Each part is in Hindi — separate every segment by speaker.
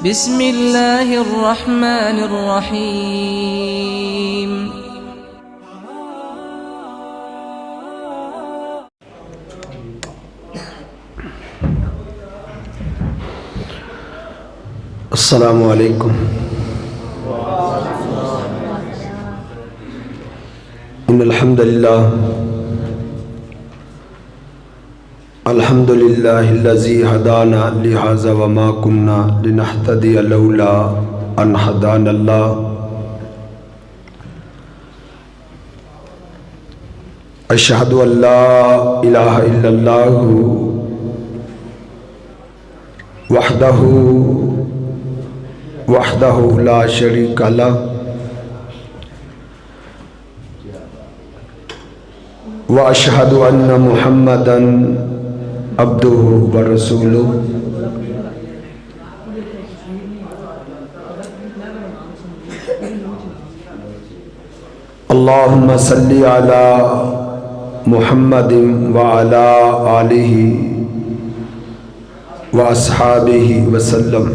Speaker 1: बिस्मिल्लाहिर्रहमानिर्रहीम।
Speaker 2: अस्सलामु अलैकुम। इन्नल हम्दुलिल्लाह अल्हम्दुलिल्लाहिल्लज़ी हदाना लिहाज़ा वमा कुन्ना लिनहतदिया लौला अन हदानल्लाह। अशहदु अल्ला इलाहा इल्लल्लाहु वहदहु ला शरीका लह व अशहदु अन्न मुहम्मदन अब्दुहु व रसूलुहु। अल्लाहुम्मा सल्ली अला मुहम्मदिन व अला आलिहि व अस्हाबिहि वसल्लम।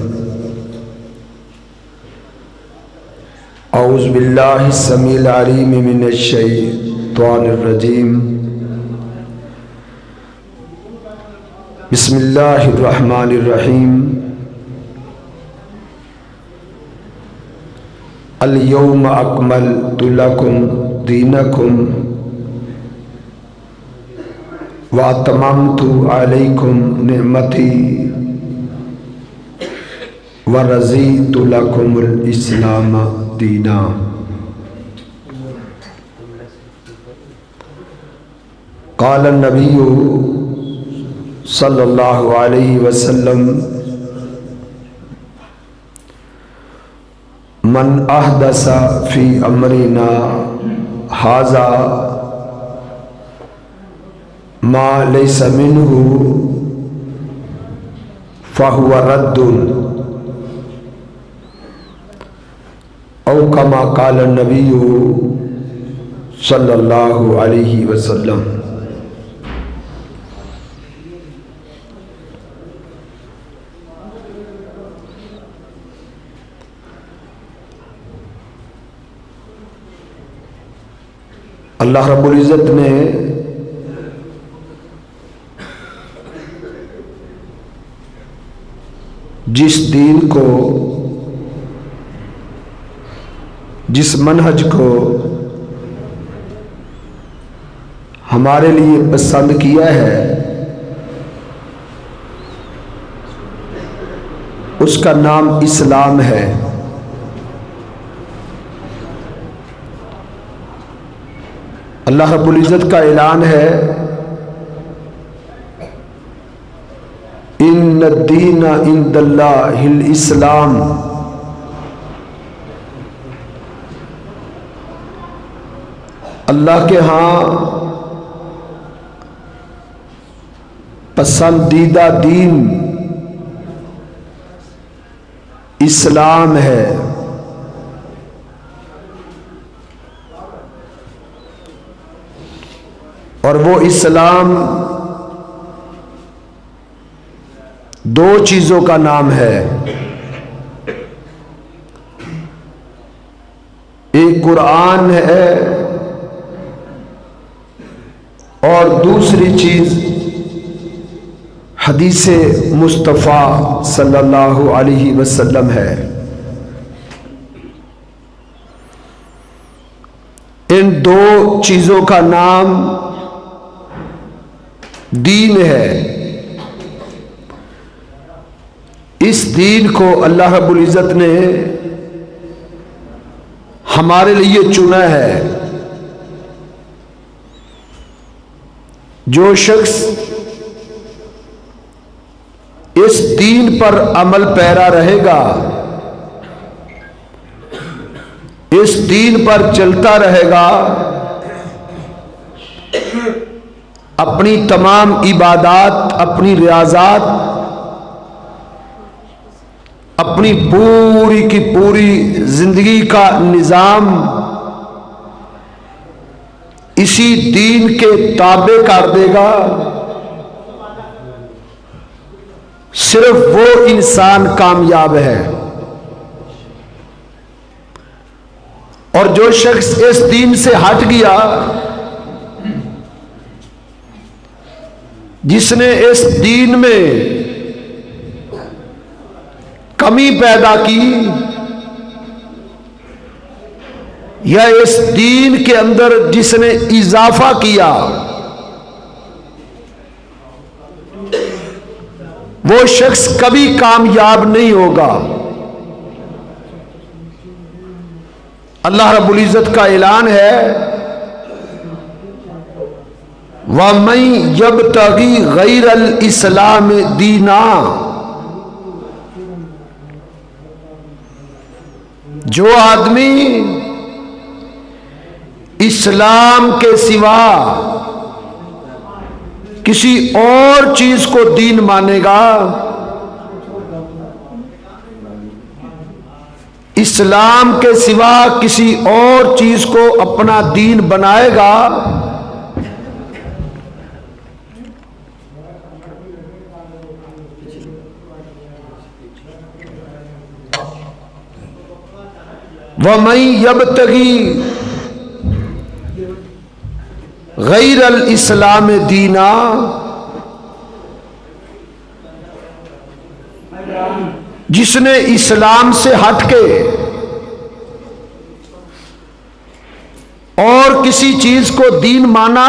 Speaker 2: औज़ु बिल्लाहि समील अलीम मिनश शैतानिर रजीम। बिस्मिल्लाहिर रहमानिर रहीम। अल यौम अकमलतु लकुम दीनकुम व अतममतु अलैकुम निअमती व रज़ीतु लकुमुल इस्लाम दीना। क़ाल नबिय्यु सल्लल्लाहु अलैहि वसल्लम मन अहदसा फी अमरिना हाज़ा मा लैसा मिन्हु फहुव रद्दुन औ कमा क़ाल नबिय्यु सल्लल्लाहु अलैहि वसल्लम। अल्लाह रब्बुल इज़्ज़त ने जिस दीन को, जिस मनहज को हमारे लिए पसंद किया है, उसका नाम इस्लाम है। अल्लाह रब्बुल इज़्ज़त का ऐलान है, इन्ना दीना इंदल्लाहिल इस्लाम। अल्लाह के यहाँ पसंदीदा दीन इस्लाम है। और वो इस्लाम दो चीजों का नाम है। एक कुरान है और दूसरी चीज हदीसे मुस्तफ़ा सल्लल्लाहु अलैहि वसल्लम है। इन दो चीजों का नाम दीन है। इस दीन को अल्लाह रब्बुल इज़्ज़त ने हमारे लिए चुना है। जो शख्स इस दीन पर अमल पैरा रहेगा, इस दीन पर चलता रहेगा, अपनी तमाम इबादात, अपनी रियाजात, अपनी पूरी की पूरी जिंदगी का निजाम इसी दीन के ताबे कर देगा। सिर्फ वो इंसान कामयाब है। और जो शख्स इस दीन से हट गया, जिसने इस दीन में कमी पैदा की या इस दीन के अंदर जिसने इजाफा किया, वो शख्स कभी कामयाब नहीं होगा। अल्लाह रब्बुल इज्जत का ऐलान है, वमन यब्तगी गैरल इस्लाम दीना, जो आदमी इस्लाम के सिवा किसी और चीज को दीन मानेगा, इस्लाम के सिवा किसी और चीज को अपना दीन बनाएगा, वमन यब्तगी गैरल इस्लाम दीना, जिसने इस्लाम से हटके और किसी चीज को दीन माना,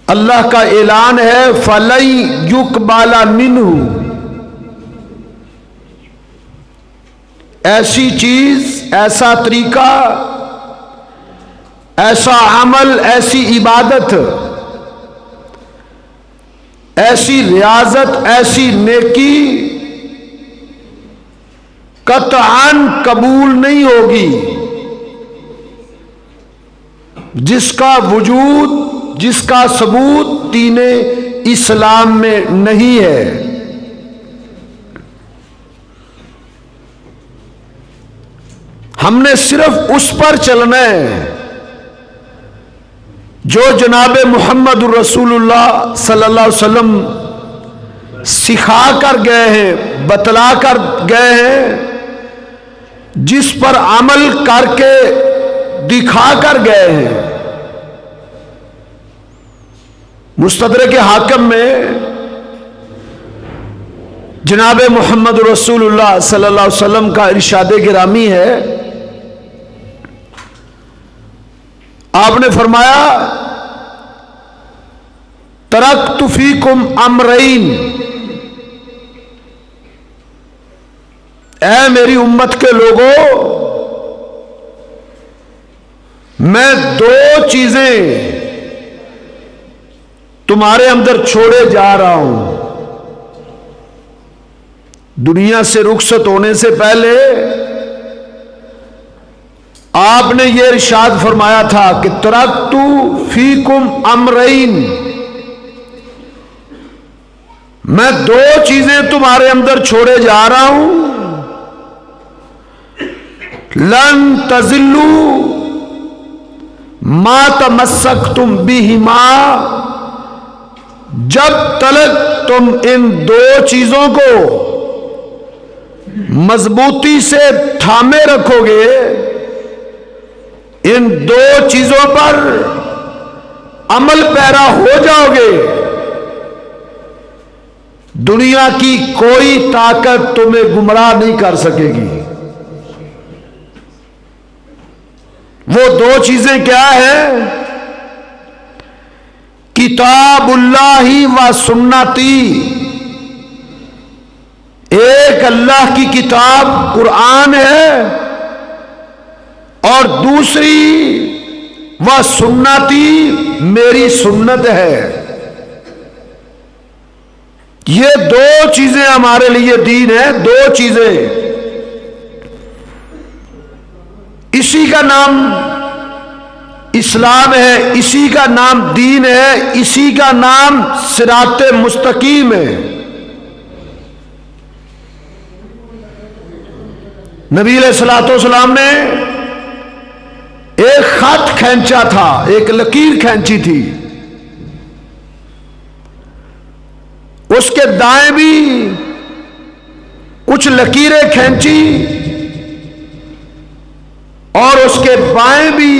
Speaker 2: अल्लाह का ऐलान है, फलन युकबाला मिन्हु, ऐसी चीज, ऐसा तरीका, ऐसा अमल, ऐसी इबादत, ऐसी रियाजत, ऐसी नेकी कतअन कबूल नहीं होगी जिसका वजूद, जिसका सबूत दीने इस्लाम में नहीं है। हमने सिर्फ उस पर चलना है जो जनाब मुहम्मद रसूलुल्लाह सल्लल्लाहु अलैहि वसल्लम सिखा कर गए हैं, बतला कर गए हैं, जिस पर अमल करके दिखा कर गए हैं। मुस्तदरक हाकिम में जनाब मुहम्मद रसूलुल्लाह सल्लल्लाहु अलैहि वसल्लम का इरशाद गिरामी है, आपने फरमाया, तरक्तु फीकुम अमरैन, ऐ मेरी उम्मत के लोगों, मैं दो चीजें तुम्हारे अंदर छोड़े जा रहा हूं। दुनिया से रुखसत होने से पहले आपने ये इरशाद फरमाया था कि तरक्तु फीकुम अमरैन, मैं दो चीजें तुम्हारे अंदर छोड़े जा रहा हूं, लन तजिल्लू मा तमस्सकतुम बिहिमा, जब तलक तुम इन दो चीजों को मजबूती से थामे रखोगे, इन दो चीजों पर अमल पैरा हो जाओगे, दुनिया की कोई ताकत तुम्हें गुमराह नहीं कर सकेगी। वो दो चीजें क्या है? किताबुल्लाही व सुन्नती, एक अल्लाह की किताब कुरान है और दूसरी वह सुन्नती, मेरी सुन्नत है। ये दो चीजें हमारे लिए दीन है, दो चीजें। इसी का नाम इस्लाम है, इसी का नाम दीन है, इसी का नाम सिराते मुस्तकीम है। नबी अलैहिस्सलातु वस्सलाम ने एक खत खींचा था, एक लकीर खींची थी, उसके दाएं भी कुछ लकीरें खींची उसके बाएं भी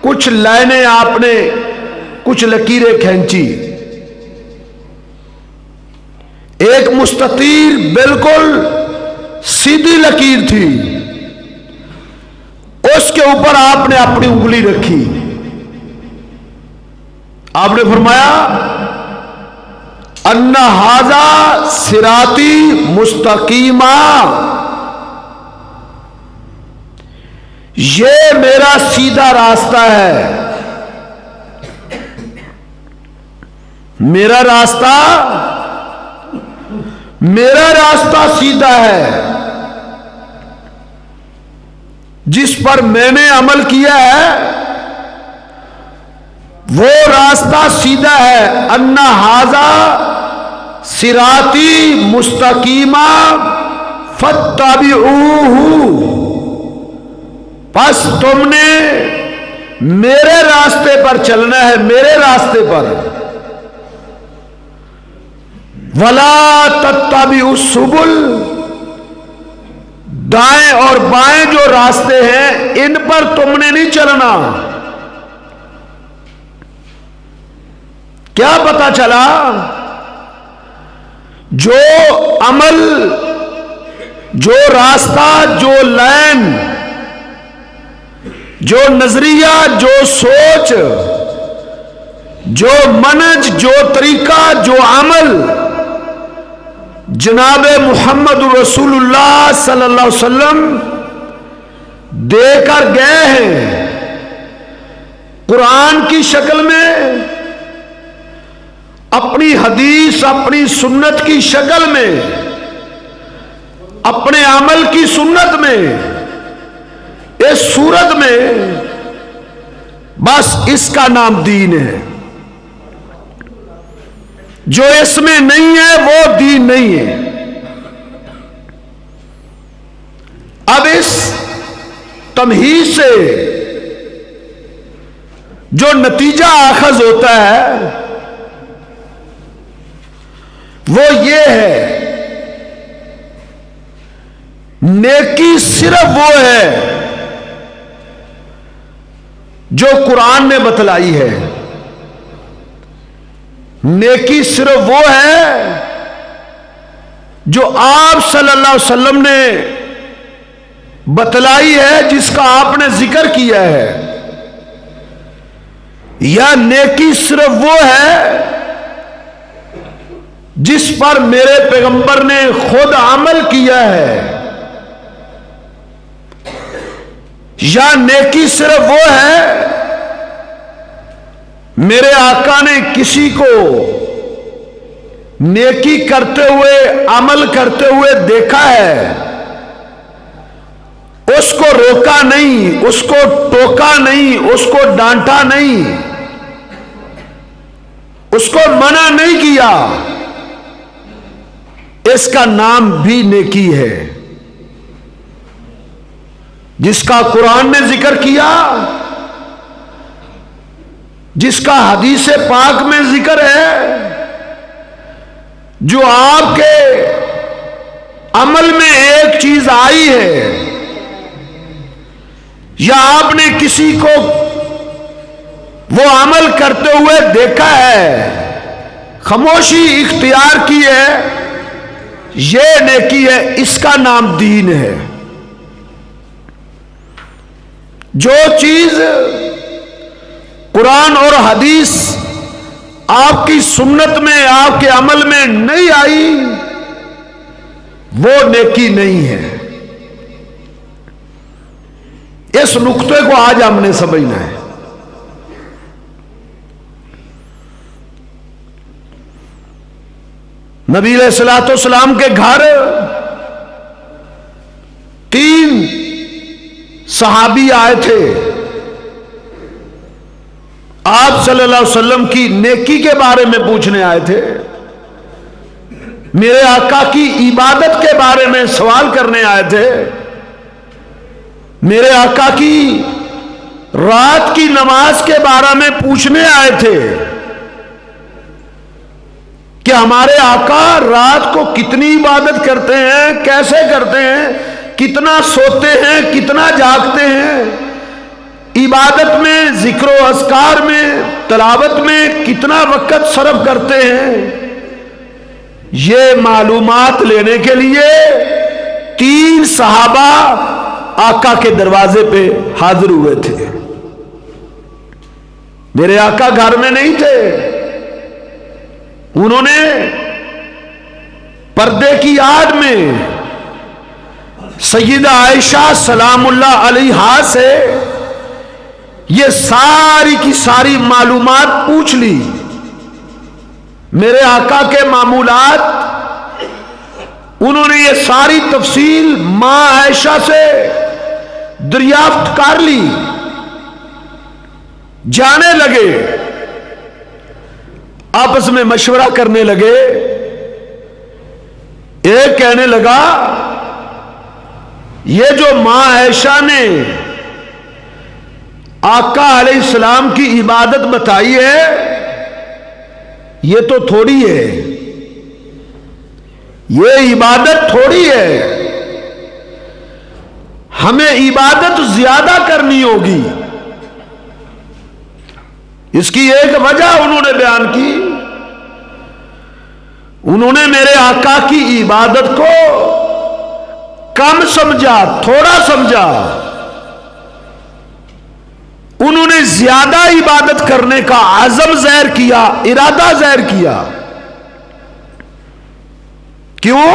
Speaker 2: कुछ लाइनें आपने, कुछ लकीरें खींची। एक मुस्ततील बिल्कुल सीधी लकीर थी, उसके ऊपर आपने अपनी उंगली रखी। आपने फरमाया अन्ना हाजा सिराती मुस्तकीमा, ये मेरा सीधा रास्ता है। मेरा रास्ता सीधा है, जिस पर मैंने अमल किया है वो रास्ता सीधा है। अन्ना हाजा सिराती मुस्तकीमा फत्तबिऊहु, बस तुमने मेरे रास्ते पर चलना है, मेरे रास्ते पर। वला तत्तबिउस सुबुल, दाएं और बाएं जो रास्ते हैं इन पर तुमने नहीं चलना। क्या पता चला? जो अमल, जो रास्ता, जो लाइन, जो नजरिया, जो सोच, जो मनज, जो तरीका, जो अमल जनाब मुहम्मद रसूलुल्लाह सल्लल्लाहु अलैहि वसल्लम देकर गए हैं, कुरान की शक्ल में, अपनी हदीस, अपनी सुन्नत की शक्ल में, अपने अमल की सुन्नत में, इस सूरत में, बस इसका नाम दीन है। जो इसमें नहीं है वो दीन नहीं है। अब इस तमहीद से जो नतीजा आखज होता है वो ये है, नेकी सिर्फ वो है जो कुरान ने बतलाई है। नेकी सिर्फ वो है जो आप सल्लल्लाहु अलैहि वसल्लम ने बतलाई है, जिसका आपने जिक्र किया है। या नेकी सिर्फ वो है जिस पर मेरे पैगंबर ने खुद अमल किया है। या नेकी सिर्फ वो है मेरे आका ने किसी को नेकी करते हुए, अमल करते हुए देखा है, उसको रोका नहीं, उसको टोका नहीं, उसको डांटा नहीं, उसको मना नहीं किया, इसका नाम भी नेकी है। जिसका कुरान ने जिक्र किया, जिसका हदीस पाक में जिक्र है, जो आपके अमल में एक चीज आई है, या आपने किसी को वो अमल करते हुए देखा है, खामोशी इख्तियार की है, ये नेकी है, इसका नाम दीन है। जो चीज कुरान और हदीस आपकी सुन्नत में, आपके अमल में नहीं आई, वो नेकी नहीं है। इस नुक्ते को आज हमने समझना है। नबी अलैहिस्सलातु वस्सलाम के घर 3 सहाबी आए थे, आप सल्लल्लाहु अलैहि वसल्लम की नेकी के बारे में पूछने आए थे, मेरे आका की इबादत के बारे में सवाल करने आए थे, मेरे आका की रात की नमाज के बारे में पूछने आए थे कि हमारे आका रात को कितनी इबादत करते हैं, कैसे करते हैं, कितना सोते हैं, कितना जागते हैं, इबादत में, जिक्र अस्कार में, तलावत में कितना वक्त सर्फ करते हैं, ये मालूमात लेने के लिए 3 सहाबा आका के दरवाजे पे हाजिर हुए थे। मेरे आका घर में नहीं थे, उन्होंने पर्दे की आड़ में सैयदा आयशा सलामुल्लाह अलैहा से ये सारी की सारी मालूमात पूछ ली। मेरे आका के मामूलात उन्होंने ये सारी तफसील मां आयशा से दरियाफ्त कर ली। जाने लगे, आपस में मशवरा करने लगे। एक कहने लगा, ये जो मां आयशा ने आका अलैहिस्सलाम की इबादत बताई है, ये तो थोड़ी है, ये इबादत थोड़ी है, हमें इबादत ज्यादा करनी होगी। इसकी एक वजह उन्होंने बयान की। उन्होंने मेरे आका की इबादत को कम समझा, थोड़ा समझा। उन्होंने ज्यादा इबादत करने का आज़म ज़ाहिर किया, इरादा ज़ाहिर किया। क्यों?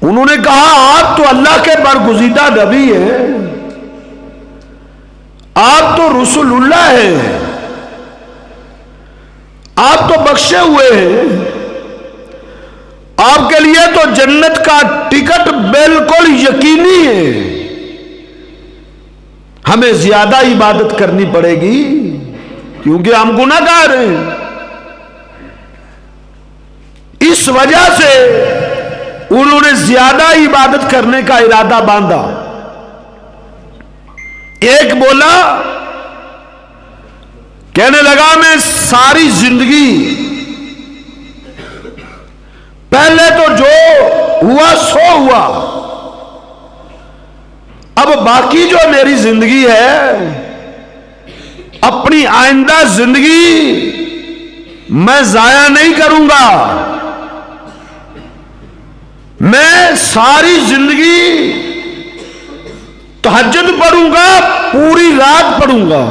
Speaker 2: उन्होंने कहा, आप तो अल्लाह के बरगुज़ीदा नबी हैं, आप तो रसूलुल्लाह हैं, आप तो बख्शे हुए हैं, आपके लिए तो जन्नत का टिकट बिल्कुल यकीनी है। हमें ज्यादा इबादत करनी पड़ेगी क्योंकि हम गुनाहगार हैं। इस वजह से उन्होंने ज्यादा इबादत करने का इरादा बांधा। एक बोला, कहने लगा, मैं सारी जिंदगी पहले तो जो हुआ सो हुआ, अब बाकी जो मेरी जिंदगी है, अपनी आइंदा जिंदगी मैं जाया नहीं करूंगा। मैं सारी जिंदगी तहज्जुद पढ़ूंगा, पूरी रात पढ़ूंगा।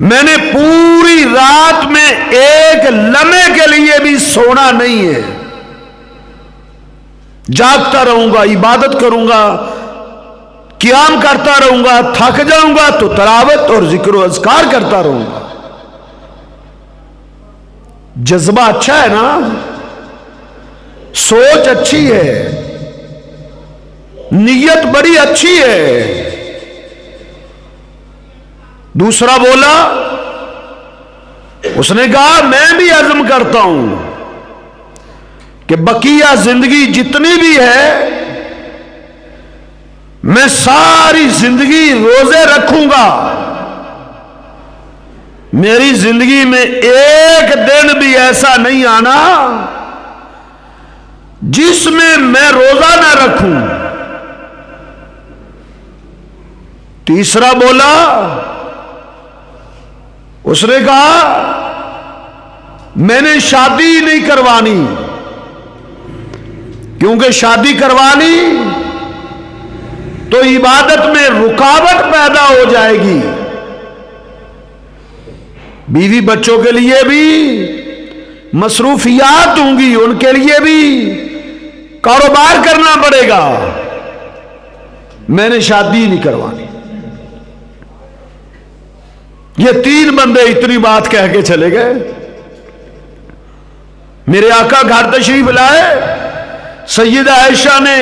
Speaker 2: मैंने पूरी रात में एक लम्हे के लिए भी सोना नहीं है। जागता रहूंगा, इबादत करूंगा, क़ियाम करता रहूंगा, थक जाऊंगा तो तलावत और जिक्र अज़कार करता रहूंगा। जज्बा अच्छा है ना, सोच अच्छी है, नीयत बड़ी अच्छी है। दूसरा बोला, उसने कहा, मैं भी अज़्म करता हूं कि बकिया जिंदगी जितनी भी है, मैं सारी जिंदगी रोजे रखूंगा। मेरी जिंदगी में एक दिन भी ऐसा नहीं आना जिसमें मैं रोजा ना रखूं। तीसरा बोला, उसने कहा, मैंने शादी नहीं करवानी क्योंकि शादी करवानी तो इबादत में रुकावट पैदा हो जाएगी। बीवी बच्चों के लिए भी मसरूफियात होंगी, उनके लिए भी कारोबार करना पड़ेगा। मैंने शादी नहीं करवानी। ये 3 बंदे इतनी बात कह के चले गए। मेरे आका घर तशरीफ लाए, सैयदा आयशा ने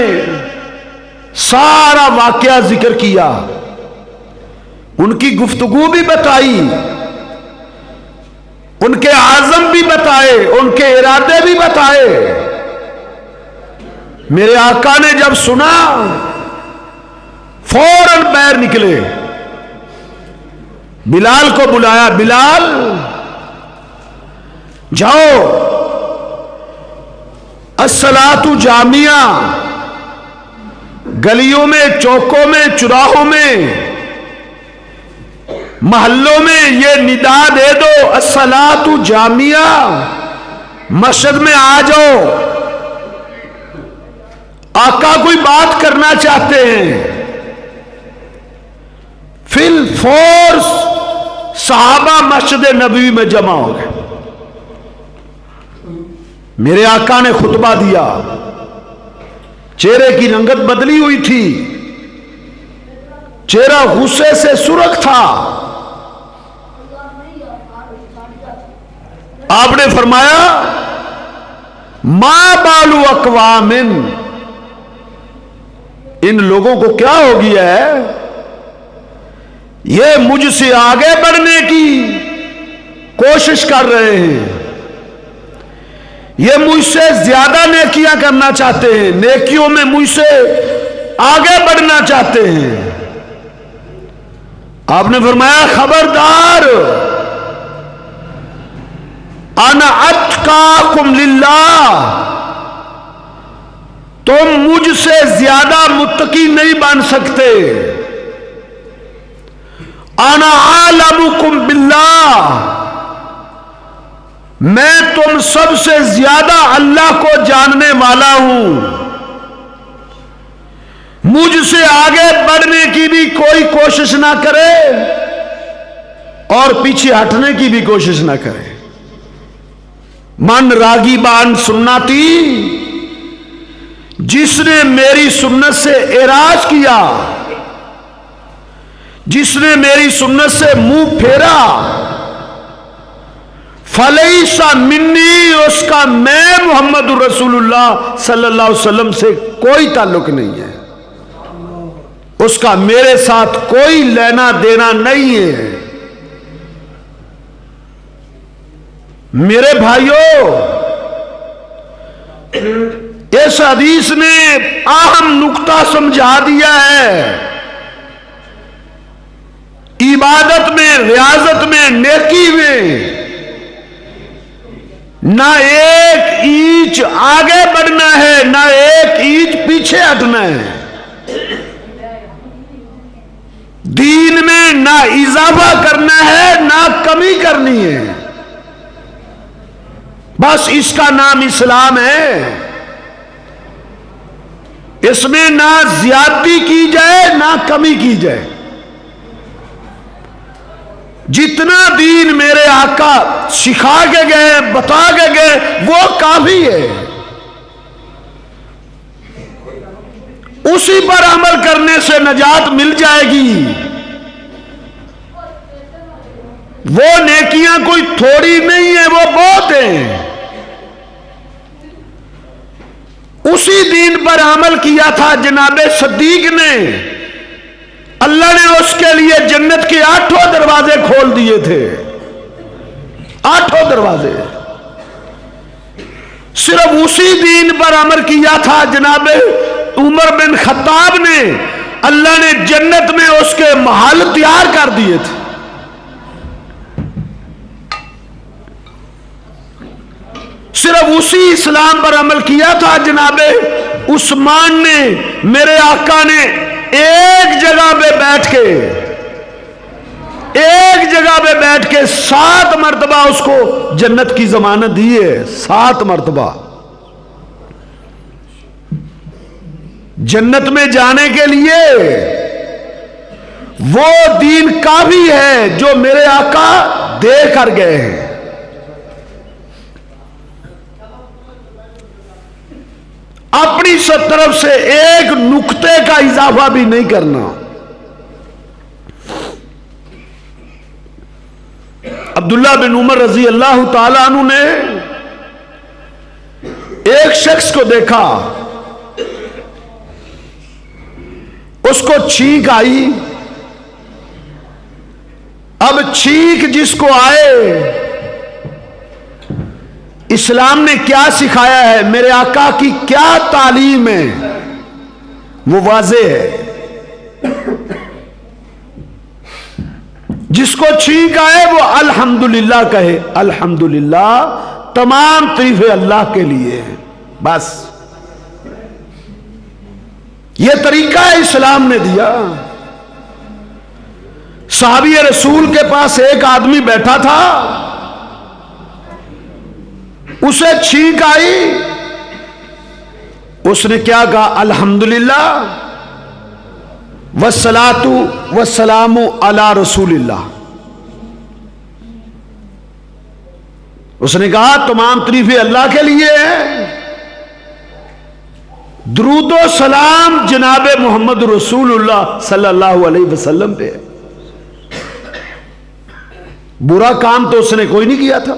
Speaker 2: सारा वाकया जिक्र किया, उनकी गुफ्तगू भी बताई, उनके आज़म भी बताए, उनके इरादे भी बताए। मेरे आका ने जब सुना, फौरन बाहर निकले, बिलाल को बुलाया, बिलाल जाओ, अस्सलातु जामिया, गलियों में, चौकों में, चौराहों में, महल्लों में ये निदा दे दो, अस्सलातु जामिया, मस्जिद में आ जाओ। आका कोई बात करना चाहते हैं, फिल फोर्स सहाबा मस्जिद नबवी में जमा हो गए। मेरे आका ने खुतबा दिया, चेहरे की रंगत बदली हुई थी, चेहरा गुस्से से सुर्ख था। आपने फरमाया, मा बालू अकवामिन, इन लोगों को क्या हो गया है, ये मुझसे आगे बढ़ने की कोशिश कर रहे हैं, ये मुझसे ज्यादा नेकियां करना चाहते हैं, नेकियों में मुझसे आगे बढ़ना चाहते हैं। आपने फरमाया, खबरदार, अना अत्काकुम लिल्लाह, तुम मुझसे ज्यादा मुत्तकी नहीं बन सकते। अना आलमुकुम बिल्लाह, मैं तुम सबसे ज्यादा अल्लाह को जानने वाला हूं। मुझसे आगे बढ़ने की भी कोई कोशिश ना करे और पीछे हटने की भी कोशिश ना करे। मन रागीबान सुन्नती, जिसने मेरी सुन्नत से एराज किया, जिसने मेरी सुन्नत से मुंह फेरा, फलैसा मिन्नी, उसका मैं मोहम्मद रसूलुल्लाह सल्लल्लाहु अलैहि वसल्लम से कोई ताल्लुक नहीं है, उसका मेरे साथ कोई लेना देना नहीं है। मेरे भाइयों, इस हदीस ने अहम नुक्ता समझा दिया है। इबादत में, रियाजत में, नेकी में ना एक इंच आगे बढ़ना है, ना एक इंच पीछे हटना है। दीन में ना इजाफा करना है, ना कमी करनी है। बस इसका नाम इस्लाम है। इसमें ना ज्यादती की जाए, ना कमी की जाए। जितना दीन मेरे आका सिखा के गए, बता के गए, वो काफी है। उसी पर अमल करने से नजात मिल जाएगी। वो नेकियां कोई थोड़ी नहीं है, वो बहुत है। उसी दीन पर अमल किया था जनाबे सद्दीक ने, अल्लाह ने उसके लिए जन्नत के 8 दरवाजे खोल दिए थे। 8 दरवाजे। सिर्फ उसी दीन पर अमल किया था जनाबे उमर बिन खत्ताब ने, अल्लाह ने जन्नत में उसके महल तैयार कर दिए थे। सिर्फ उसी इस्लाम पर अमल किया था जनाबे उस्मान ने, मेरे आका ने एक जगह पे बैठ के 7 मरतबा उसको जन्नत की जमानत दी है। 7 मरतबा। जन्नत में जाने के लिए वो दीन काफी है जो मेरे आका दे कर गए हैं। अपनी तरफ से एक नुक्ते का इजाफा भी नहीं करना। अब्दुल्ला बिन उमर रजी अल्लाह ताला अन्हु ने एक शख्स को देखा, उसको छींक आई। अब छींक जिसको आए, इस्लाम ने क्या सिखाया है, मेरे आका की क्या तालीम है, वो वाज़े है। जिसको छींक आए वो अल्हम्दुलिल्लाह कहे। अल्हम्दुलिल्लाह, तमाम तारीफें अल्लाह के लिए है। बस यह तरीका इस्लाम ने दिया। साहबी रसूल के पास एक आदमी बैठा था, उसे छींक आई, उसने क्या कहा? अल्हम्दुलिल्लाह वस्सलातु वस्सलामु अला रसूलिल्लाह। उसने कहा तमाम तारीफें अल्लाह के लिए है, दुरूदो सलाम जनाब मोहम्मद रसूलुल्लाह सल्लल्लाहु अलैहि वसल्लम पे। बुरा काम तो उसने कोई नहीं किया था,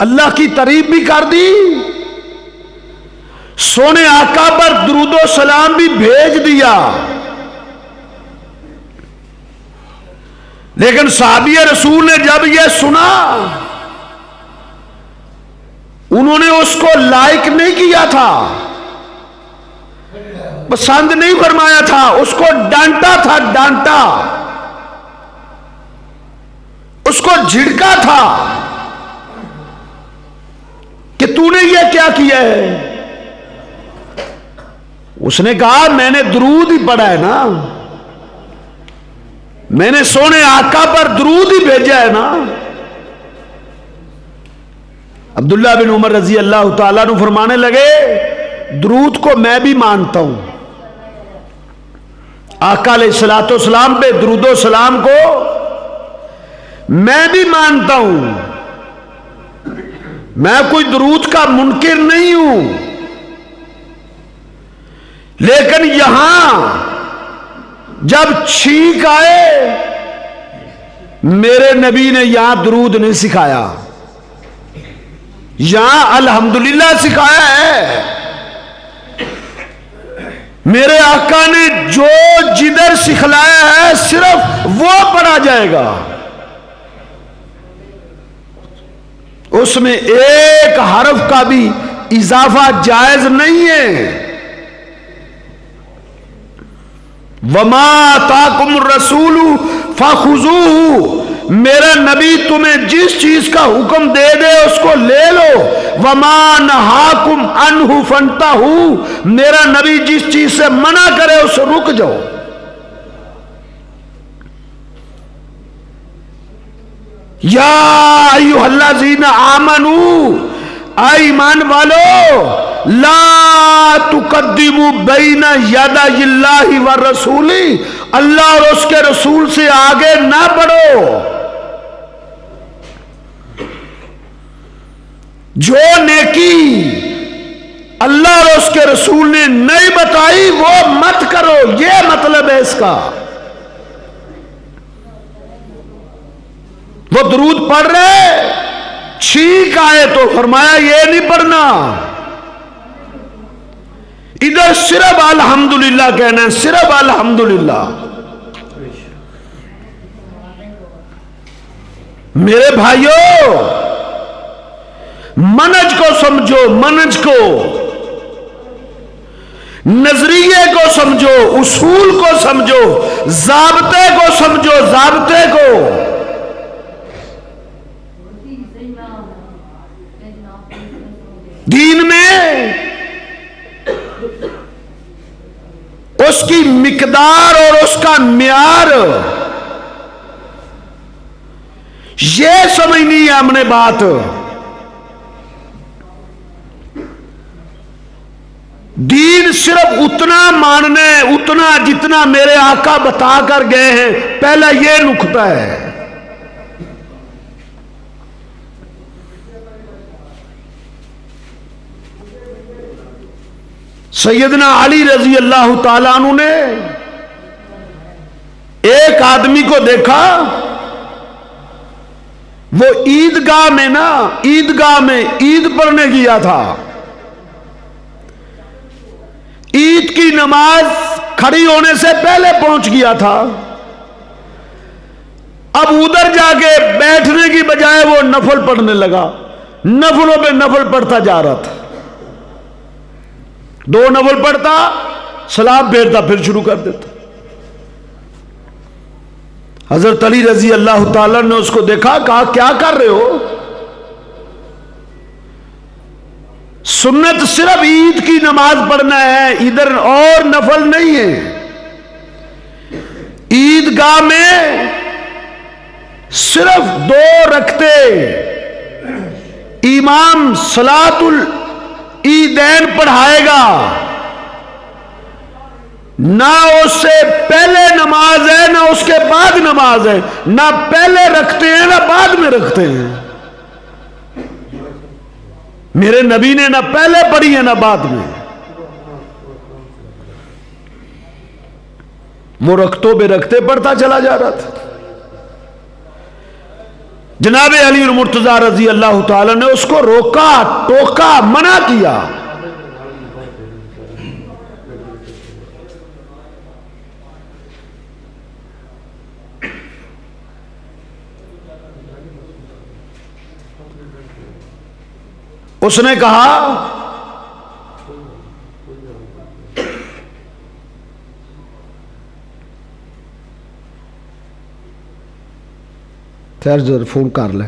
Speaker 2: अल्लाह की तारीफ भी कर दी, सोने आका पर दुरूदो सलाम भी भेज दिया। लेकिन साहबी रसूल ने जब यह सुना, उन्होंने उसको लाइक नहीं किया था, पसंद नहीं फरमाया था, उसको डांटा था, डांटा, उसको झिड़का था कि तूने यह क्या किया है। उसने कहा मैंने दुरूद ही पढ़ा है ना, मैंने सोने आका पर दुरूद ही भेजा है ना। अब्दुल्ला बिन उमर रजी अल्लाह तआला अन्हु फरमाने लगे, दुरूद को मैं भी मानता हूं, आका अलैहिस्सलातो सलाम पे दुरूदो सलाम को मैं भी मानता हूं, मैं कोई दुरूद का मुनकिर नहीं हूं। लेकिन यहां जब छींक आए, मेरे नबी ने यहां दुरूद नहीं सिखाया, यहां अल्हम्दुलिल्लाह सिखाया है। मेरे आका ने जो जिधर सिखलाया है सिर्फ वो पढ़ा जाएगा, उसमें एक हर्फ का भी इजाफा जायज नहीं है। वमा ताकुम रसूलु फखुजूहु, मेरा नबी तुम्हें जिस चीज का हुक्म दे दे उसको ले लो। वमा नहाकुम अन्हु फंताहु, मेरा नबी जिस चीज से मना करे उससे रुक जाओ। या अय्युहल्लज़ीना आमनू, ईमान वालो, ला तुकद्दिमू बैना यदाइल्लाहि व रसूली, अल्लाह और उसके रसूल से आगे ना बढ़ो। जो नेकी अल्लाह और उसके रसूल ने नहीं बताई वो मत करो, ये मतलब है इसका। वो दुरूद पढ़ रहे, छींक आए तो फरमाया ये नहीं पढ़ना, इधर सिर्फ अल्हम्दुलिल्लाह कहना है, सिर्फ अल्हम्दुलिल्लाह। मेरे भाइयों, मनज को समझो, मनज को, नजरिए को समझो, उसूल को समझो, जाबते को समझो, जाबते को। दीन में उसकी मिकदार और उसका म्यार ये समझनी है हमने बात। दीन सिर्फ उतना मानना है, उतना जितना मेरे आका बता कर गए हैं, पहला ये नुक्ता है। सैयदना अली रजी अल्लाह ताला अन्हु ने एक आदमी को देखा, वो ईदगाह में ना, ईदगाह में ईद पढ़ने गया था। ईद की नमाज खड़ी होने से पहले पहुंच गया था। अब उधर जाके बैठने की बजाय वो नफल पढ़ने लगा, नफलों पे नफल पढ़ता जा रहा था। दो नफल पढ़ता, सलाम फेरता, फिर शुरू कर देता। हजरत अली रजी अल्लाह ताला ने उसको देखा, कहा क्या कर रहे हो? सुन्नत सिर्फ ईद की नमाज पढ़ना है, इधर और नफल नहीं है। ईदगाह में सिर्फ 2 रखते इमाम सलातुल ईदैन पढ़ाएगा, ना उससे पहले नमाज है ना उसके बाद नमाज है, ना पहले रखते हैं ना बाद में रखते हैं। मेरे नबी ने ना पहले पढ़ी है ना बाद में। वो रखतों पे रखते पढ़ता चला जा रहा था। जनाब अली मुर्तजा रजी अल्लाह ताला ने उसको रोका, टोका, मना किया। उसने कहा खैर जरा फोन कर ले।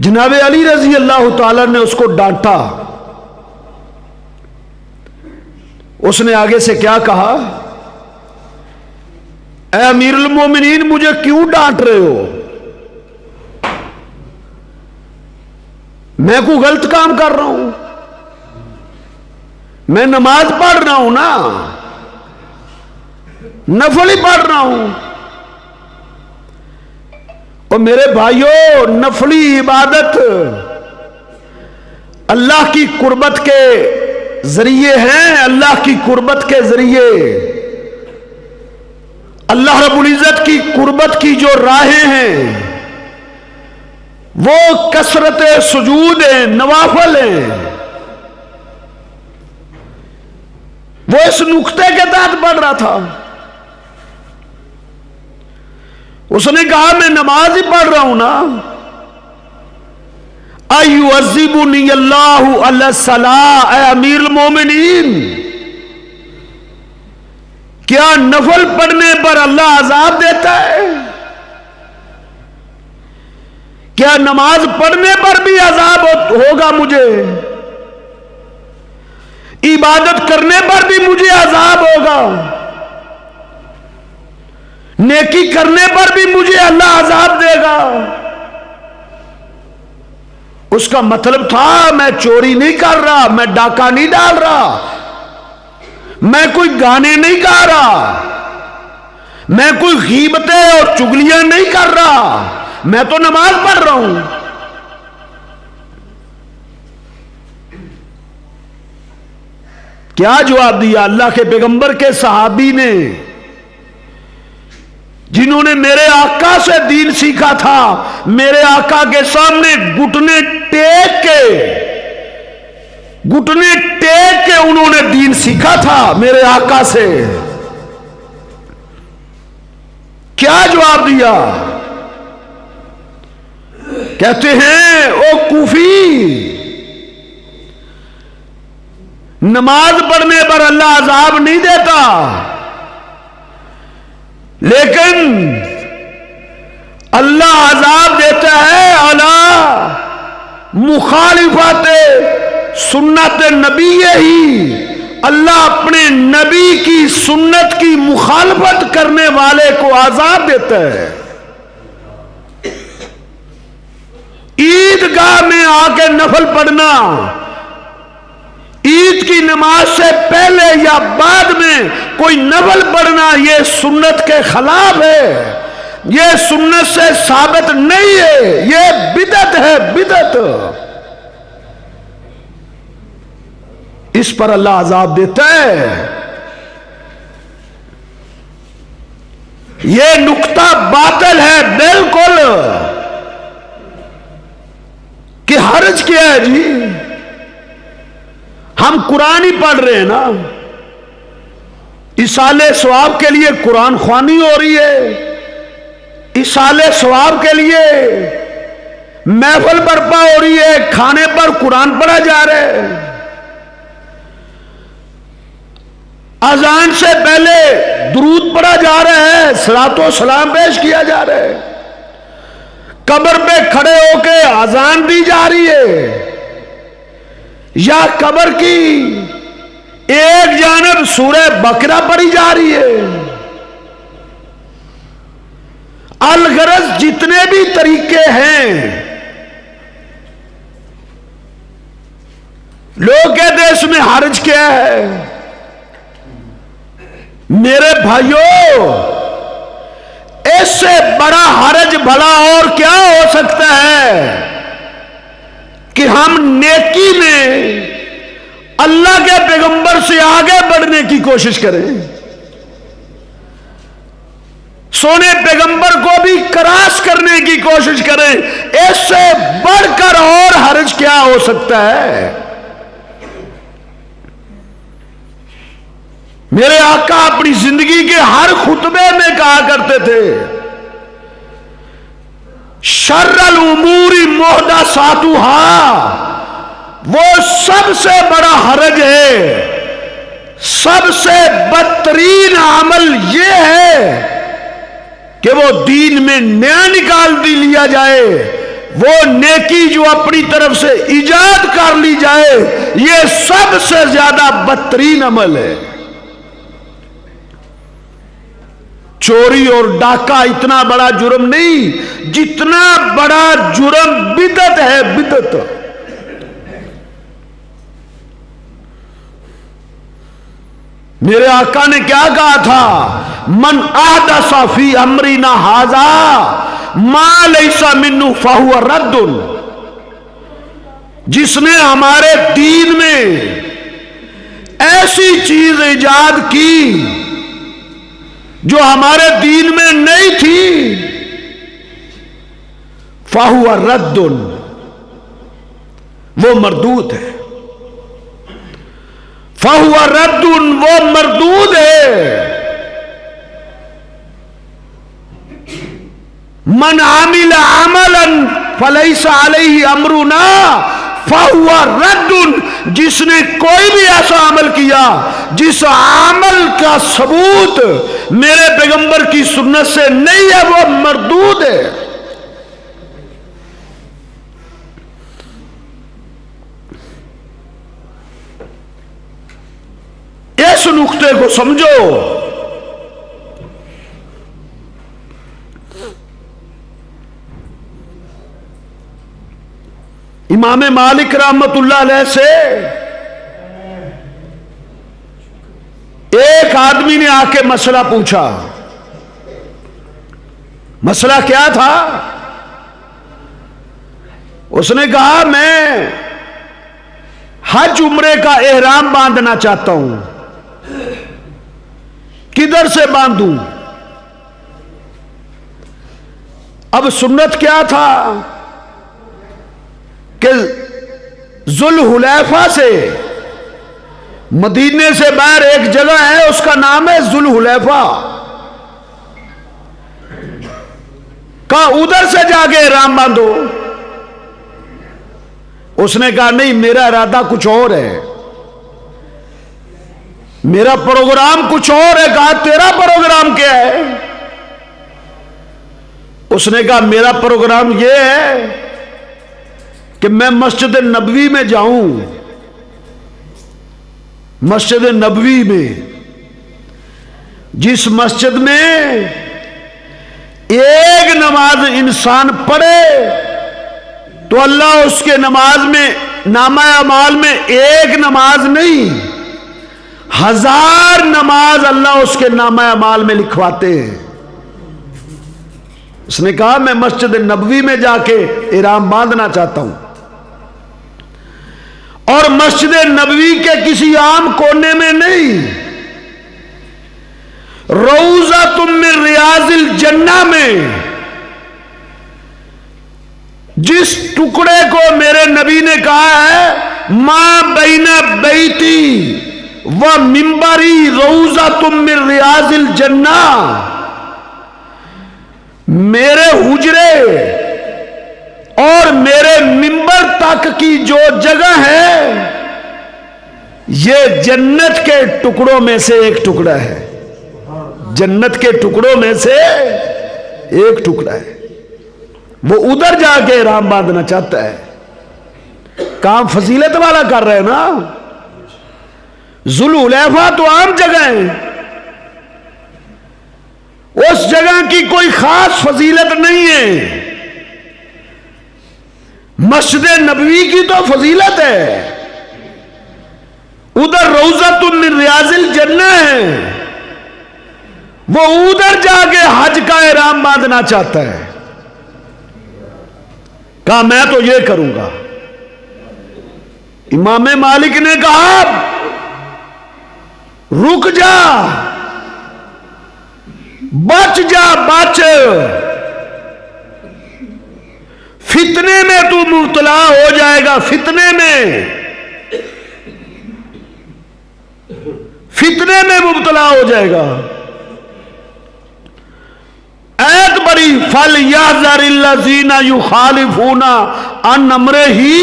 Speaker 2: जनाब अली रजी अल्लाह ताला ने उसको डांटा। उसने आगे से क्या कहा, ऐ अमीरुल मोमिनीन मुझे क्यों डांट रहे हो? मैं कोई गलत काम कर रहा हूं? मैं नमाज पढ़ रहा हूं ना, नफल ही पढ़ रहा हूं। और मेरे भाइयों, नफली इबादत अल्लाह की कुर्बत के जरिए हैं। अल्लाह की कुर्बत के जरिए अल्लाह रब्बुल इज्जत की कुर्बत की जो राहें हैं वो कसरत सुजूद है, नवाफल है। वो इस नुक्ते के तहत पढ़ रहा था। उसने कहा मैं नमाज ही पढ़ रहा हूं ना। अयुअज़्ज़िबुनी अल्लाहु अला सलाह, ऐ अमीरुल मोमिनीन, क्या नफल पढ़ने पर अल्लाह अजाब देता है? क्या नमाज पढ़ने पर भी अजाब होगा मुझे? इबादत करने पर भी मुझे अजाब होगा? नेकी करने पर भी मुझे अल्लाह अजाब देगा? उसका मतलब था मैं चोरी नहीं कर रहा, मैं डाका नहीं डाल रहा, मैं कोई गाने नहीं गा रहा, मैं कोई गीबतें और चुगलियां नहीं कर रहा, मैं तो नमाज पढ़ रहा हूं। क्या जवाब दिया अल्लाह के पैगंबर के सहाबी ने, जिन्होंने मेरे आका से दीन सीखा था? मेरे आका के सामने घुटने टेक के उन्होंने दीन सीखा था मेरे आका से। क्या जवाब दिया? कहते हैं ओ कूफी, नमाज पढ़ने पर अल्लाह अजाब नहीं देता, लेकिन अल्लाह अजाब देता है अला मुखालिफत सुन्नत नबी ही। अल्लाह अपने नबी की सुन्नत की मुखालफत करने वाले को अजाब देता है। ईदगाह में आके नफल पढ़ना, ईद की नमाज से पहले या बाद में कोई नफल पढ़ना, यह सुन्नत के खिलाफ है, यह सुन्नत से साबित नहीं है, यह बिदअत है, बिदअत। इस पर अल्लाह अजाब देता है। यह नुक्ता बातिल है बिल्कुल। कि हर्ज क्या है जी? हम कुरान ही पढ़ रहे हैं ना, इसाले सवाब के लिए कुरान ख्वानी हो रही है, इसाले सवाब के लिए महफिल बर्पा हो रही है, खाने पर कुरान पढ़ा जा रहा है। अजान से पहले दुरूद पढ़ा जा रहा है, सलातो सलाम पेश किया जा रहा है, कब्र पे खड़े होके अजान दी जा रही है, या कब्र की एक जानब सूरह बकरा पढ़ी जा रही है। अलगरज जितने भी तरीके हैं, लोग कहते हैं इसमें हर्ज क्या है। मेरे भाइयों, इससे बड़ा हर्ज भला और क्या हो सकता है कि हम नेकी में अल्लाह के पैगंबर से आगे बढ़ने की कोशिश करें, सोने पैगंबर को भी क्रॉस करने की कोशिश करें। इससे बढ़कर और हर्ज क्या हो सकता है। मेरे आका अपनी जिंदगी के हर खुतबे में कहा करते थे, शर्रल उमूरी मुहदसातुहा, वो सबसे बड़ा हरज है, सबसे बदतरीन अमल ये है कि वो दीन में नया निकाल दी लिया जाए, वो नेकी जो अपनी तरफ से इजाद कर ली जाए, ये सबसे ज्यादा बदतरीन अमल है। चोरी और डाका इतना बड़ा जुर्म नहीं जितना बड़ा जुर्म बिदअत है, बिदअत। मेरे आका ने क्या कहा था, मन अहदसा फी अमरिना हाजा मा लैसा मिन्हु फहुव रद्दुन, जिसने हमारे दीन में ऐसी चीज इजाद की जो हमारे दीन में नहीं थी, फहुव रद्दुन, वो मरदूद है। फहुव रद्दुन, वो मरदूद है। मन आमिला अमलन फलैसा अलैहि अमरुना फहुव रद्दुन, जिसने कोई भी ऐसा अमल किया जिस अमल का सबूत मेरे पैगंबर की सुन्नत से नहीं है, वो मरदूद है। इस नुक्ते को समझो। इमाम मालिक रहमतुल्लाह अलैह से एक आदमी ने आके मसला पूछा। मसला क्या था? उसने कहा, मैं हज उम्रे का एहराम बांधना चाहता हूं, किधर से बांधूं? अब सुन्नत क्या था कि जुल्हुलैफा से, मदीने से बाहर एक जगह है, उसका नाम है जुल्हुलैफा, कहा उधर से जाके एहराम बांधो। उसने कहा नहीं, मेरा इरादा कुछ और है, मेरा प्रोग्राम कुछ और है। कहा तेरा प्रोग्राम क्या है? उसने कहा मेरा प्रोग्राम यह है कि मैं मस्जिद नबवी में जाऊं, मस्जिद नबवी में, जिस मस्जिद में एक नमाज इंसान पढ़े तो अल्लाह उसके नमाज में, नामा अमाल में एक नमाज नहीं, 1000 नमाज अल्लाह उसके नामा अमाल में लिखवाते हैं। उसने कहा मैं मस्जिद नबवी में जाके इहराम बांधना चाहता हूं, और मस्जिद नबवी के किसी आम कोने में नहीं, रौजा तुम में रियाजिल जन्ना में, जिस टुकड़े को मेरे नबी ने कहा है मां बैना बैती व मिंबरी रौजा तुम में रियाजिल जन्ना, मेरे हुजरे और मेरे मिंबर तक की जो जगह है ये जन्नत के टुकड़ों में से एक टुकड़ा है, जन्नत के टुकड़ों में से एक टुकड़ा है। वो उधर जाके राम बांधना चाहता है। काम फजीलत वाला कर रहे हैं ना। जुल-उलैफा तो आम जगह है, उस जगह की कोई खास फजीलत नहीं है। मस्जिद नबवी की तो फजीलत है, उधर रौज़तुन मिन रियाज़िल जन्नह है। वो उधर जाके हज का एहराम बांधना चाहता है। कहा मैं तो ये करूंगा। इमाम मालिक ने कहा रुक जा, बच जा, बच, फितने में तू मुब्तला हो जाएगा। फितने में मुब्तला हो जाएगा। ऐत बड़ी फल याज़रिल्लज़ीना युखालिफूना अन अम्रिही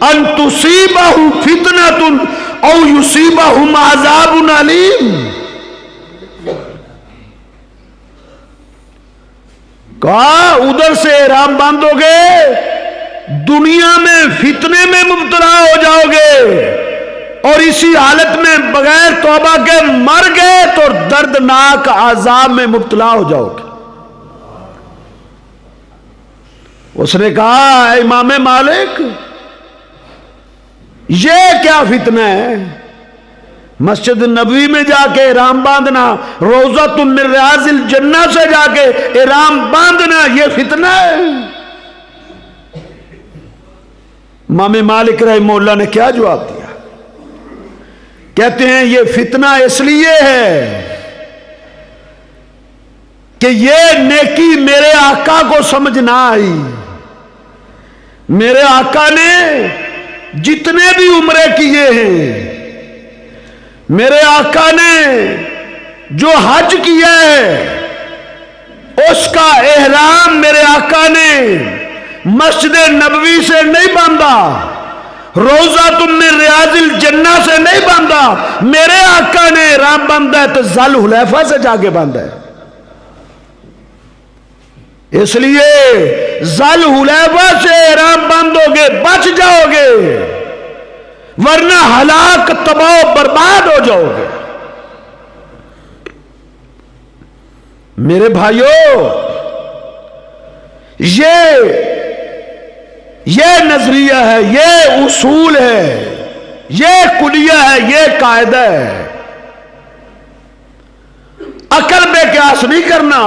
Speaker 2: अन तुसीबहु फितनतुन औ युसीबहुम अज़ाबुन अलीम। कहा उधर से एहराम बांधोगे, दुनिया में फितने में मुब्तला हो जाओगे, और इसी हालत में बगैर तौबा के मर गए तो दर्दनाक अज़ाब में मुब्तला हो जाओगे। उसने कहा इमाम मालिक ये क्या फितना है? मस्जिद नबवी में जाके एहराम बांधना, रौज़तुन मिन रियाज़िल जन्नह से जाके एहराम बांधना, ये फितना है? इमाम मालिक रहमहुल्लाह ने क्या जवाब दिया? कहते हैं ये फितना इसलिए है कि ये नेकी मेरे आका को समझ ना आई। मेरे आका ने जितने भी उम्रे किए हैं, मेरे आका ने जो हज किया है, उसका एहराम मेरे आका ने मस्जिद नबवी से नहीं बांधा, रौज़तुन मिन रियाज़िल जन्नह से नहीं बांधा। मेरे आका ने एहराम बांधा है तो ज़ुल हुलैफा से जाके बांधा है। इसलिए ज़ुल हुलैफा से एहराम बांधोगे बच जाओगे, वरना हलाक तबाह बर्बाद हो जाओगे। मेरे भाइयों, ये नजरिया है, ये उसूल है, ये कुलिया है, ये कायदा है। अकल में क्यास नहीं करना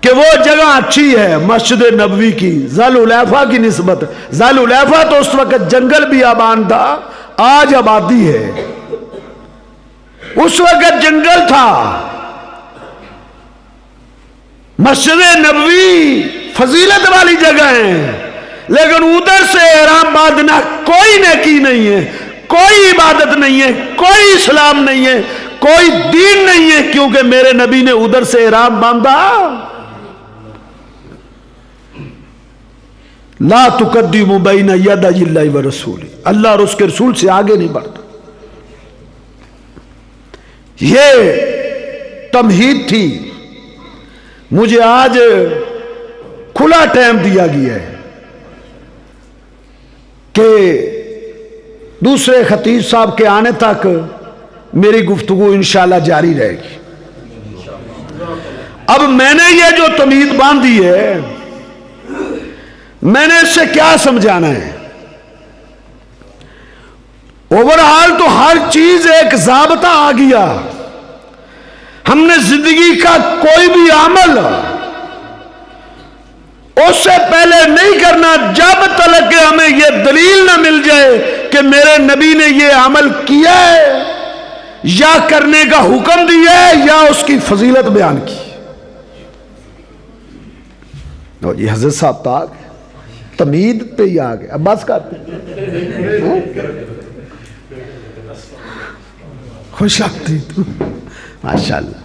Speaker 2: कि वो जगह अच्छी है मस्जिद नबवी की ज़ुल हुलैफा की निस्बत। ज़ुल हुलैफा तो उस वक्त जंगल भी आबाद था, आज आबादी है। उस वक्त जंगल था। मस्जिद नबवी फजीलत वाली जगह है, लेकिन उधर से एहराम बांधना कोई नेकी नहीं है, कोई इबादत नहीं है, कोई इस्लाम नहीं है, कोई दीन नहीं है, क्योंकि मेरे नबी ने उधर से एहराम बांधा। ला तुकद्दिमू बैना यदायिल्लाहि व रसूली, अल्लाह और उसके रसूल से आगे नहीं बढ़ता। ये तमहीद थी। मुझे आज खुला टाइम दिया गया है कि दूसरे खतीब साहब के आने तक मेरी गुफ्तगू इंशाअल्लाह जारी रहेगी। अब मैंने ये जो तमीद बांधी है, मैंने इससे क्या समझाना है? ओवरऑल तो हर चीज एक ज़ाब्ता आ गया। हमने जिंदगी का कोई भी अमल उससे पहले नहीं करना जब तक कि हमें यह दलील ना मिल जाए कि मेरे नबी ने यह अमल किया है, या करने का हुक्म दिया है, या उसकी फजीलत बयान की। और ये हजरत साहब तक तमीद पे ही आ गया। अब बस करते खुश आती तू माशाअल्लाह।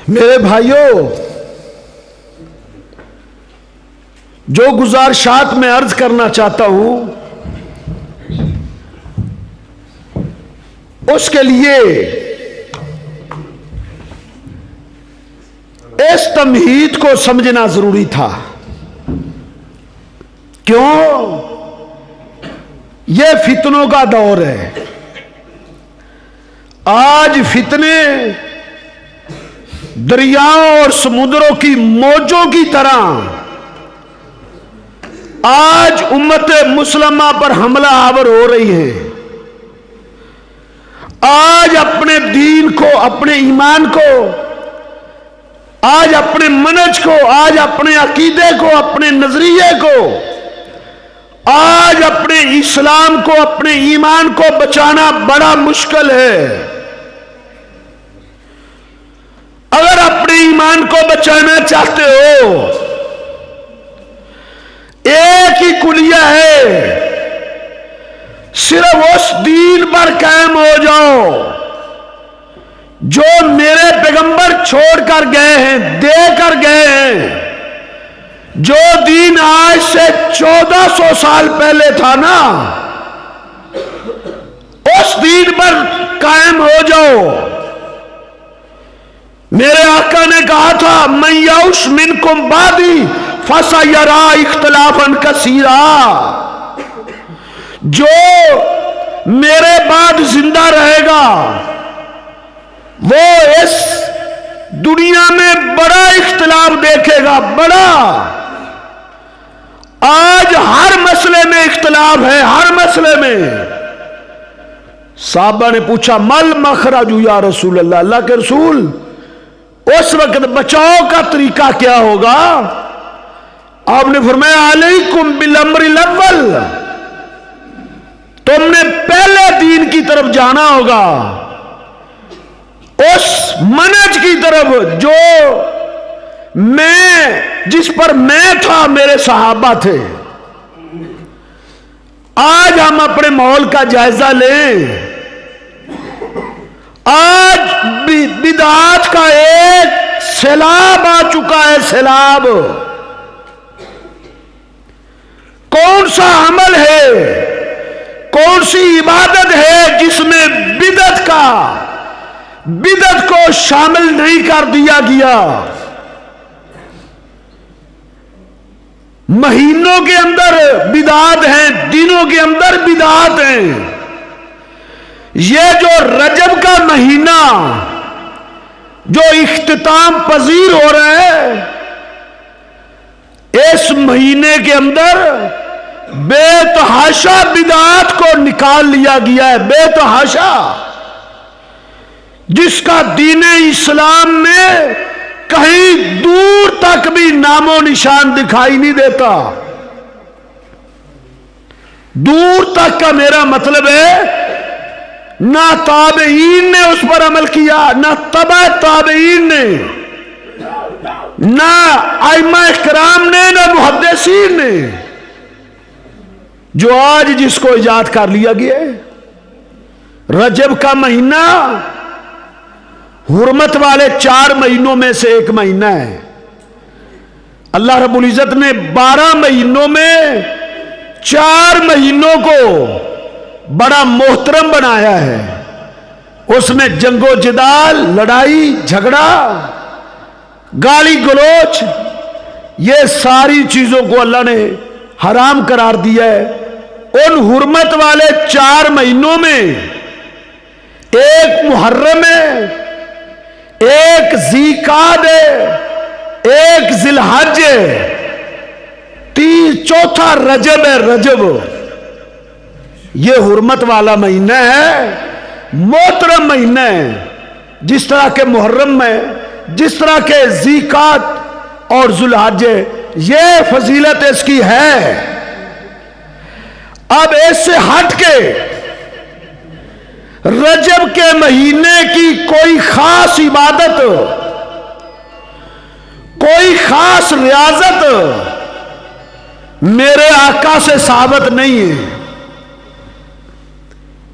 Speaker 2: मेरे भाइयों, जो गुजारिशात मैं अर्ज करना चाहता हूं उसके लिए इस तमहीद को समझना जरूरी था। क्यों? यह फितनों का दौर है। आज फितने दरियाओं और समुद्रों की मौजों की तरह आज उम्मत मुसलमा पर हमला आवर हो रही है। आज अपने दीन को, अपने ईमान को, आज अपने मनज को, आज अपने अकीदे को, अपने नजरिए को, आज अपने इस्लाम को, अपने ईमान को बचाना बड़ा मुश्किल है। अगर अपने ईमान को बचाना चाहते हो, एक ही कुलिया है, सिर्फ उस दीन पर कायम हो जाओ जो मेरे पैगंबर छोड़कर गए हैं, देकर गए हैं। जो दीन आज से 1400 साल पहले था ना, उस दीन पर कायम हो जाओ। मेरे आका ने कहा था, मैं यौश मिनकुम बादी फसयरा इख्तिलाफन कसीरा। जो मेरे बाद जिंदा रहेगा वो इस दुनिया में बड़ा इख्तिलाफ देखेगा, बड़ा। आज हर मसले में इख्तिलाफ है, हर मसले में। साहबा ने पूछा, मल मखराजू या रसूल अल्लाह, अल्लाह के रसूल उस वक्त बचाव का तरीका क्या होगा? आपने फरमाया, अलैकुम बिल अम्रिल अव्वल, तुमने पहले दीन की तरफ जाना होगा, उस मनज की तरफ जो जिस पर मैं था, मेरे सहाबा थे। आज हम अपने माहौल का जायजा लें। आज बिदअत का एक सैलाब आ चुका है, सैलाब। कौन सा अमल है, कौन सी इबादत है जिसमें बिदअत को शामिल नहीं कर दिया गया? महीनों के अंदर बिदअत हैं, दिनों के अंदर बिदअत हैं। ये जो रजब का महीना जो इख्तिताम पजीर हो रहा है, इस महीने के अंदर बेतहाशा बिदअत को निकाल लिया गया है, बेतहाशा, जिसका दीने इस्लाम में कहीं दूर तक भी नामो निशान दिखाई नहीं देता। दूर तक का मेरा मतलब है, ना ताबईन ने उस पर अमल किया, ना तबा ताबईन ने, ना आइमा इकराम ने, ना मुहद्दिसीन ने। जो आज जिसको इजाद कर लिया गया है, रजब का महीना हुर्मत वाले 4 महीनों में से एक महीना है। अल्लाह रब्बुल इज्जत ने 12 महीनों में 4 महीनों को बड़ा मोहतरम बनाया है। उसमें जंगो जिदाल, लड़ाई झगड़ा, गाली गलोच, ये सारी चीजों को अल्लाह ने हराम करार दिया है। उन हुर्मत वाले 4 महीनों में एक मुहर्रम है, एक ज़ीक़ाद है, एक ज़िलहज है, चौथा रजब है। रजब ये हुर्मत वाला महीना है, मोहतरम महीना है। जिस तरह के मुहर्रम में, जिस तरह के ज़ीक़ात और ज़ुलहज, ये फजीलत इसकी है। अब इससे हट के रजब के महीने की कोई खास इबादत, कोई खास रियाजत मेरे आका से साबित नहीं है।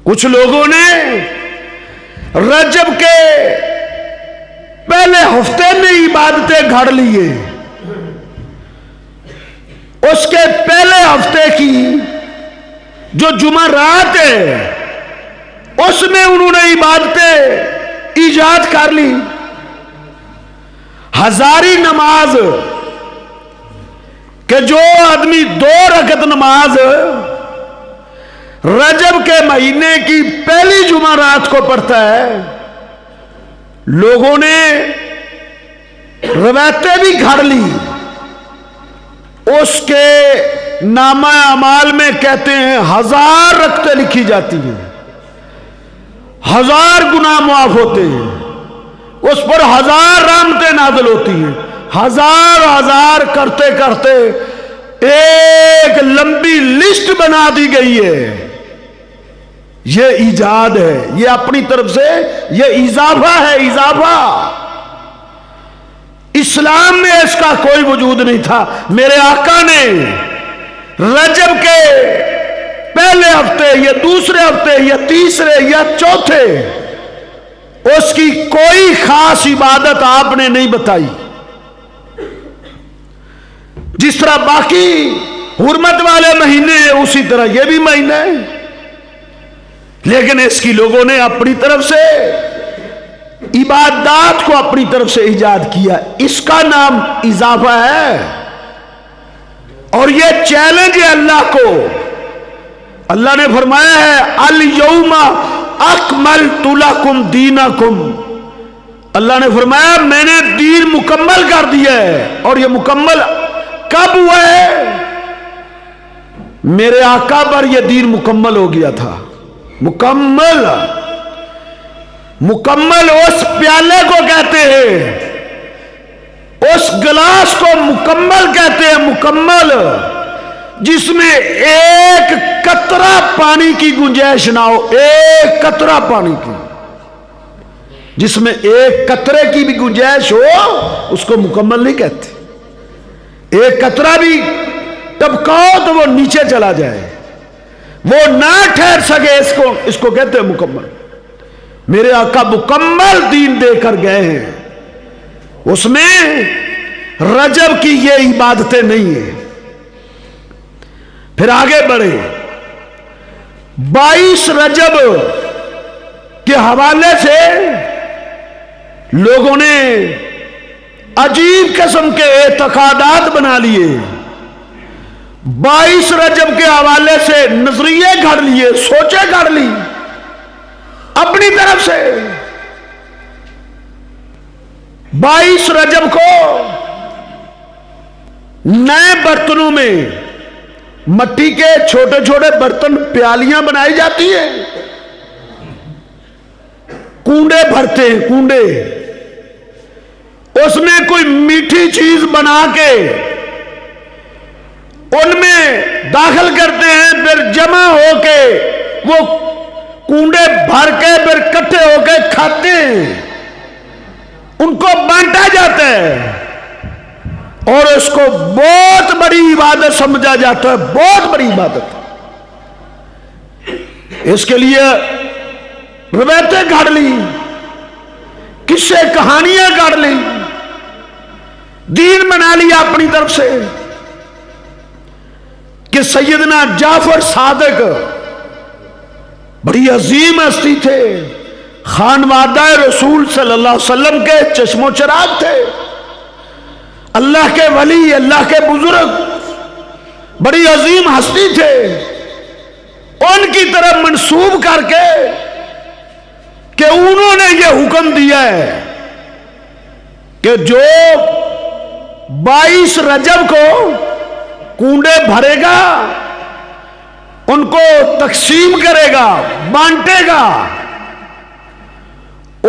Speaker 2: कुछ लोगों ने रजब के पहले हफ्ते में इबादतें घड़ लिए, उसके पहले हफ्ते की जो जुमा रात है उसमें उन्होंने इबादतें ईजाद कर ली। हजारी नमाज कि जो आदमी 2 रकत नमाज रजब के महीने की पहली जुमा रात को पढ़ता है, लोगों ने रवायतें भी घड़ ली, उसके नामा अमाल में कहते हैं 1000 रकतें लिखी जाती हैं, 1000 गुनाह माफ होते हैं, उस पर 1000 रहमतें नाज़िल होती हैं। 1000 करते करते एक लंबी लिस्ट बना दी गई है। यह ईजाद है, यह अपनी तरफ से यह इजाफा है, इजाफा। इस्लाम में इसका कोई वजूद नहीं था। मेरे आका ने रजब के पहले हफ्ते या दूसरे हफ्ते या तीसरे या चौथे उसकी कोई खास इबादत आपने नहीं बताई। जिस तरह बाकी हुर्मत वाले महीने हैं उसी तरह यह भी महीना है, लेकिन इसकी लोगों ने अपनी तरफ से इबादत को अपनी तरफ से इजाद किया। इसका नाम इजाफा है और यह चैलेंज है अल्लाह को। अल्लाह ने फरमाया है अल यौमा अकमलतु लकुम दीनकुम। अल्लाह ने फरमाया मैंने दीन मुकम्मल कर दिया है। और यह मुकम्मल कब हुआ है? मेरे आका पर यह दीन मुकम्मल हो गया था। मुकम्मल, मुकम्मल उस प्याले को कहते हैं, उस गिलास को मुकम्मल कहते हैं। मुकम्मल जिसमें एक कतरा पानी की गुंजाइश ना हो, एक कतरा पानी की, जिसमें एक कतरे की भी गुंजाइश हो उसको मुकम्मल नहीं कहते। एक कतरा भी टपकाओ तो वो नीचे चला जाए, वो ना ठहर सके, इसको कहते हैं मुकम्मल। मेरे आका मुकम्मल दीन देकर गए हैं, उसमें रजब की ये इबादतें नहीं है। फिर आगे बढ़े, 22 रजब के हवाले से लोगों ने अजीब किस्म के एतकादात बना लिए। 22 रजब के हवाले से नजरिए घड़ लिए, सोचे घड़ ली अपनी तरफ से। 22 रजब को नए बर्तनों में मट्टी के छोटे छोटे बर्तन, प्यालियां बनाई जाती है, कूंडे भरते हैं, कूंडे, उसमें कोई मीठी चीज बना के उनमें दाखिल करते हैं, फिर जमा होके वो कूंडे भर के फिर इकट्ठे होके खाते हैं, उनको बांटा जाता है और उसको बहुत बड़ी इबादत समझा जाता है, बहुत बड़ी इबादत। इसके लिए रवायतें गाड़ ली, किस्से कहानियां गाड़ ली, दीन बना लिया अपनी तरफ से कि सैयदना जाफर सादिक बड़ी अजीम हस्ती थे, खानवादा रसूल सल्लल्लाहु अलैहि वसल्लम के चश्मो चिराग थे, अल्लाह के वली, अल्लाह के बुजुर्ग, बड़ी अजीम हस्ती थे। उनकी तरफ मंसूब करके कि उन्होंने ये हुक्म दिया है कि जो 22 रजब को कूंडे भरेगा, उनको तकसीम करेगा, बांटेगा,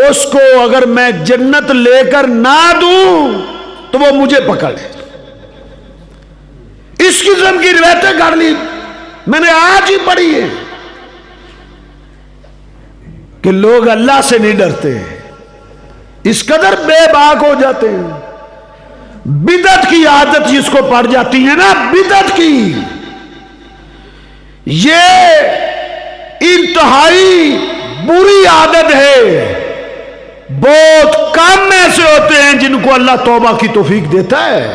Speaker 2: उसको अगर मैं जन्नत लेकर ना दूं तो वो मुझे पकड़े। इस किस्म की रिवायतें गाड़ ली, मैंने आज ही पढ़ी है कि लोग अल्लाह से नहीं डरते, इस कदर बेबाक हो जाते हैं। बिदअत की आदत जिसको पड़ जाती है ना, बिदअत की, ये इंतहाई बुरी आदत है बहुत कम ऐसे होते हैं जिनको अल्लाह तौबा की तौफीक देता है,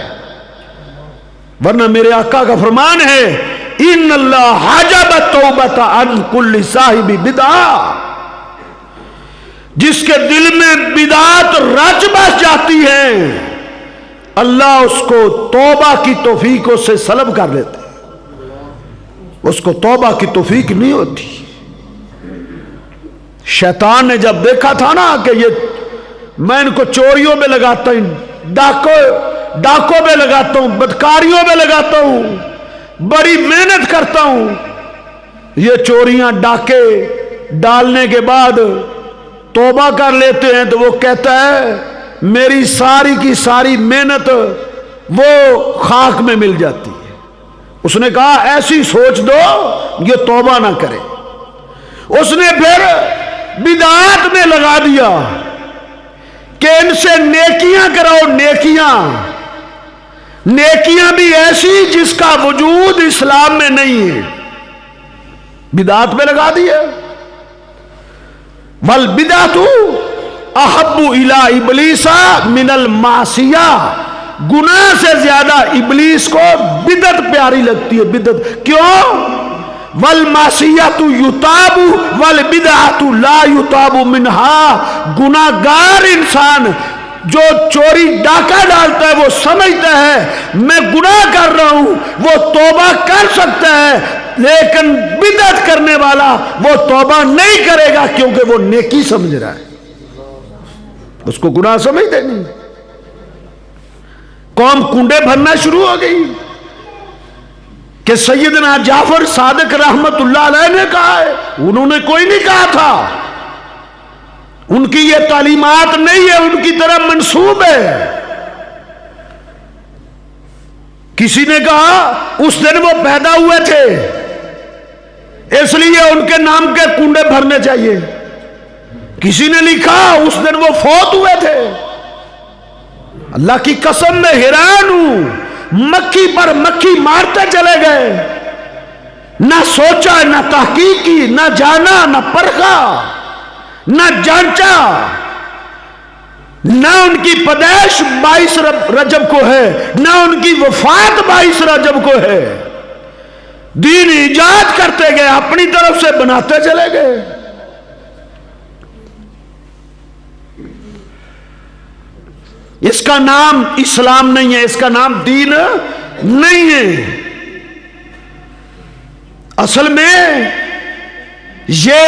Speaker 2: वरना मेरे आका का फरमान है इन अल्लाह हाजब तौबता अन कुल्ली साहिबी बिदा, जिसके दिल में बिदात रच बस जाती है अल्लाह उसको तौबा की तौफीक से सलब कर लेते, उसको तौबा की तौफीक नहीं होती। शैतान ने जब देखा था ना कि ये मैं इनको चोरियों में लगाता हूं, डाकों में लगाता हूं, बदकारियों में लगाता हूं, बड़ी मेहनत करता हूं, ये चोरियां डाके डालने के बाद तौबा कर लेते हैं तो वो कहता है मेरी सारी की सारी मेहनत वो खाक में मिल जाती है। उसने कहा ऐसी सोच दो ये तौबा ना करे। उसने फिर बिदात में लगा दिया कि इनसे नेकियां कराओ, नेकियां भी ऐसी जिसका वजूद इस्लाम में नहीं है, बिदात में लगा दिया। वल बिदातु अहब्बु इला इबलीसा मिनल मासिया, गुनाह से ज्यादा इबलीस को बिदत प्यारी लगती है। बिदत क्यों? वल मासियतु युताबु वल बिदअतु ला युताबु मिनहा, गुनाहगार इंसान जो चोरी डाका डालता है वो समझता है मैं गुनाह कर रहा हूं, वो तौबा कर सकता है, लेकिन बिदअत करने वाला वो तौबा नहीं करेगा क्योंकि वो नेकी समझ रहा है, उसको गुनाह समझते नहीं। कौम कुंडे भरना शुरू हो गई कि सैयदना जाफर सादिक रहमतुल्लाह अलैह ने कहा है, उन्होंने कोई नहीं कहा था, उनकी ये तालीमात नहीं है, उनकी तरफ मंसूब है। किसी ने कहा उस दिन वो पैदा हुए थे इसलिए उनके नाम के कुंडे भरने चाहिए, किसी ने लिखा उस दिन वो फौत हुए थे। अल्लाह की कसम मैं हैरान हूं, मक्खी पर मक्खी मारते चले गए, ना सोचा, ना तहकीक की, ना जाना, ना परखा, ना जांचा, ना उनकी पैदाइश 22 रजब को है, ना उनकी वफात 22 रजब को है। दीन इजाद करते गए, अपनी तरफ से बनाते चले गए। इसका नाम इस्लाम नहीं है, इसका नाम दीन नहीं है। असल में ये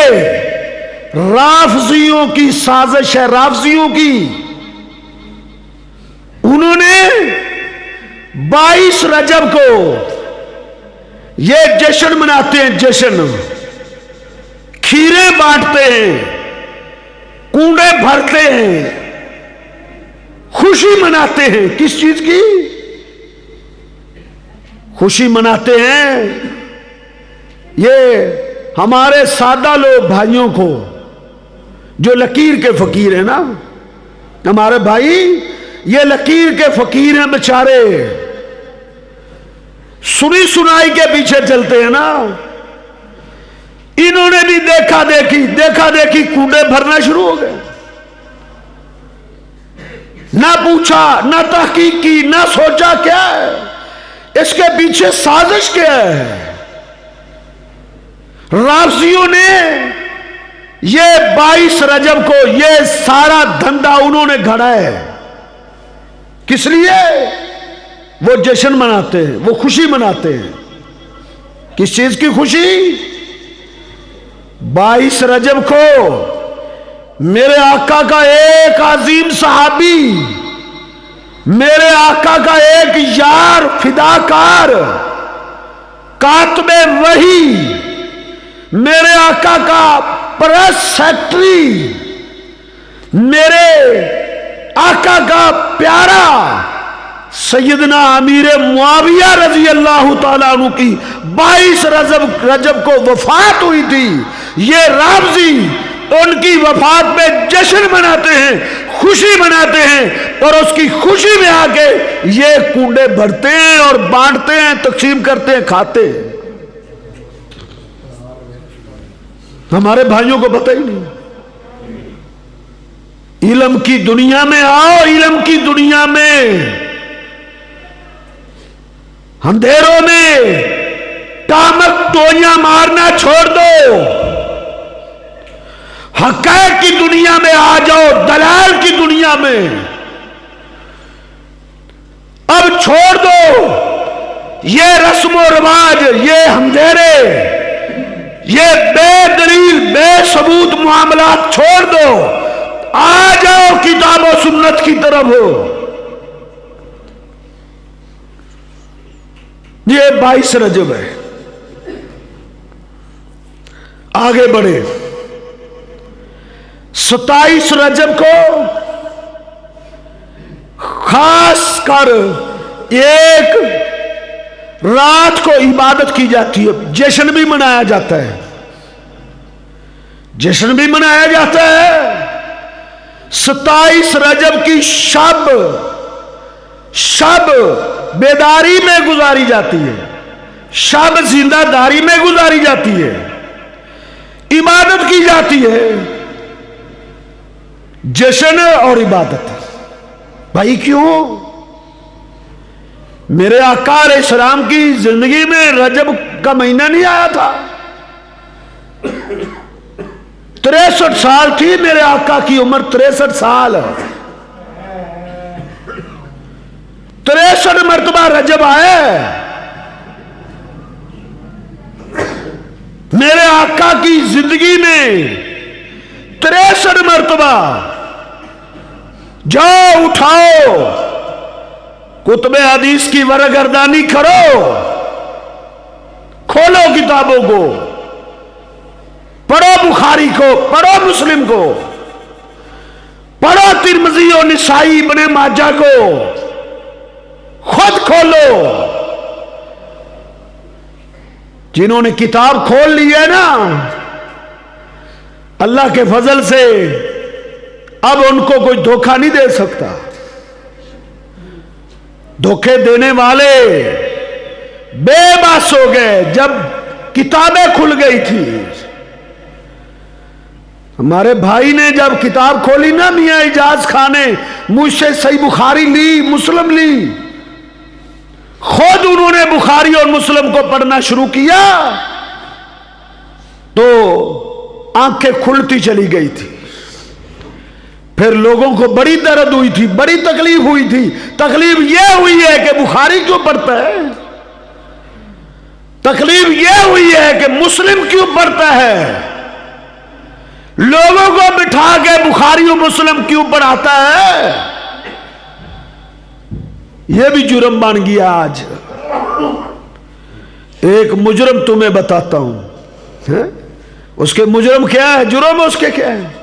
Speaker 2: राफजियों की साजिश है, राफजियों की। उन्होंने 22 रजब को ये जश्न मनाते हैं, जश्न, खीरे बांटते हैं, कूड़े भरते हैं, खुशी मनाते हैं। किस चीज की खुशी मनाते हैं? ये हमारे सादा लोग भाइयों को जो लकीर के फकीर हैं ना, हमारे भाई ये लकीर के फकीर हैं बेचारे, सुनी सुनाई के पीछे चलते हैं ना। इन्होंने भी देखा देखी कूड़े भरना शुरू हो गए, ना पूछा, ना तहकीक की, ना सोचा क्या है इसके पीछे साजिश क्या है। राफजियों ने ये 22 रजब को ये सारा धंधा उन्होंने घड़ा है। किस लिए? वो जश्न मनाते हैं, वो खुशी मनाते हैं। किस चीज की खुशी? 22 रजब को मेरे आका का एक अजीम सहाबी, मेरे आका का एक यार फिदाकार, कातबे वही, मेरे आका का प्रेस सेक्रेटरी, मेरे आका का प्यारा सैयदना अमीर मुआविया रजी अल्लाह ताला अन्हु की 22 रजब को वफात हुई थी। ये राफजी उनकी वफात में जश्न मनाते हैं, खुशी मनाते हैं, और उसकी खुशी में आके ये कूड़े भरते हैं और बांटते हैं, तकसीम करते हैं, खाते हैं। हमारे भाइयों को पता ही नहीं। इल्म की दुनिया में आओ, इल्म की दुनिया में अंधेरों में टामक टोलियां मारना छोड़ दो, हक़ाइक़ की दुनिया में आ जाओ, दलाल की दुनिया में अब छोड़ दो ये रस्म रिवाज, ये अंधेरे, ये बेदलील बेसबूत मामलात छोड़ दो, आ जाओ किताब और सुन्नत की तरफ हो। ये 22 रजब है, आगे बढ़े। 27 रजब को खास कर एक रात को इबादत की जाती है, जश्न भी मनाया जाता है, जश्न भी मनाया जाता है। 27 रजब की शब बेदारी में गुजारी जाती है, शब जिंदादारी में गुजारी जाती है, इबादत की जाती है, जश्न और इबादत। भाई क्यों? मेरे आका अलैहिस्सलाम की जिंदगी में रजब का महीना नहीं आया था। 63 साल थी मेरे आका की उम्र, 63 साल, 63 मरतबा रजब आए। मेरे आका की जिंदगी में 63 मरतबा। जाओ उठाओ कुतुबे हदीस की वरगर्दानी करो, खोलो किताबों को, पढ़ो बुखारी को, पढ़ो मुस्लिम को, पढ़ो तिरमिज़ी और निसाई इब्ने माजा को, खुद खोलो। जिन्होंने किताब खोल ली है ना, अल्लाह के फजल से अब उनको कोई धोखा नहीं दे सकता। धोखे देने वाले बेबस हो गए जब किताबें खुल गई थी। हमारे भाई ने जब किताब खोली ना मियां इजाज खान ने, मुझसे सही बुखारी ली, मुस्लिम ली, खुद उन्होंने बुखारी और मुस्लिम को पढ़ना शुरू किया तो आंखें खुलती चली गई थी। फिर लोगों को बड़ी दर्द हुई थी, बड़ी तकलीफ हुई थी। तकलीफ यह हुई है कि बुखारी क्यों पढ़ता है, तकलीफ यह हुई है कि मुस्लिम क्यों पढ़ता है, लोगों को बिठा के बुखारी और मुस्लिम क्यों पढ़ाता है। यह भी जुर्म बन गया। आज एक मुजरम तुम्हें बताता हूं, है? उसके मुजरम क्या है, जुर्म उसके क्या है,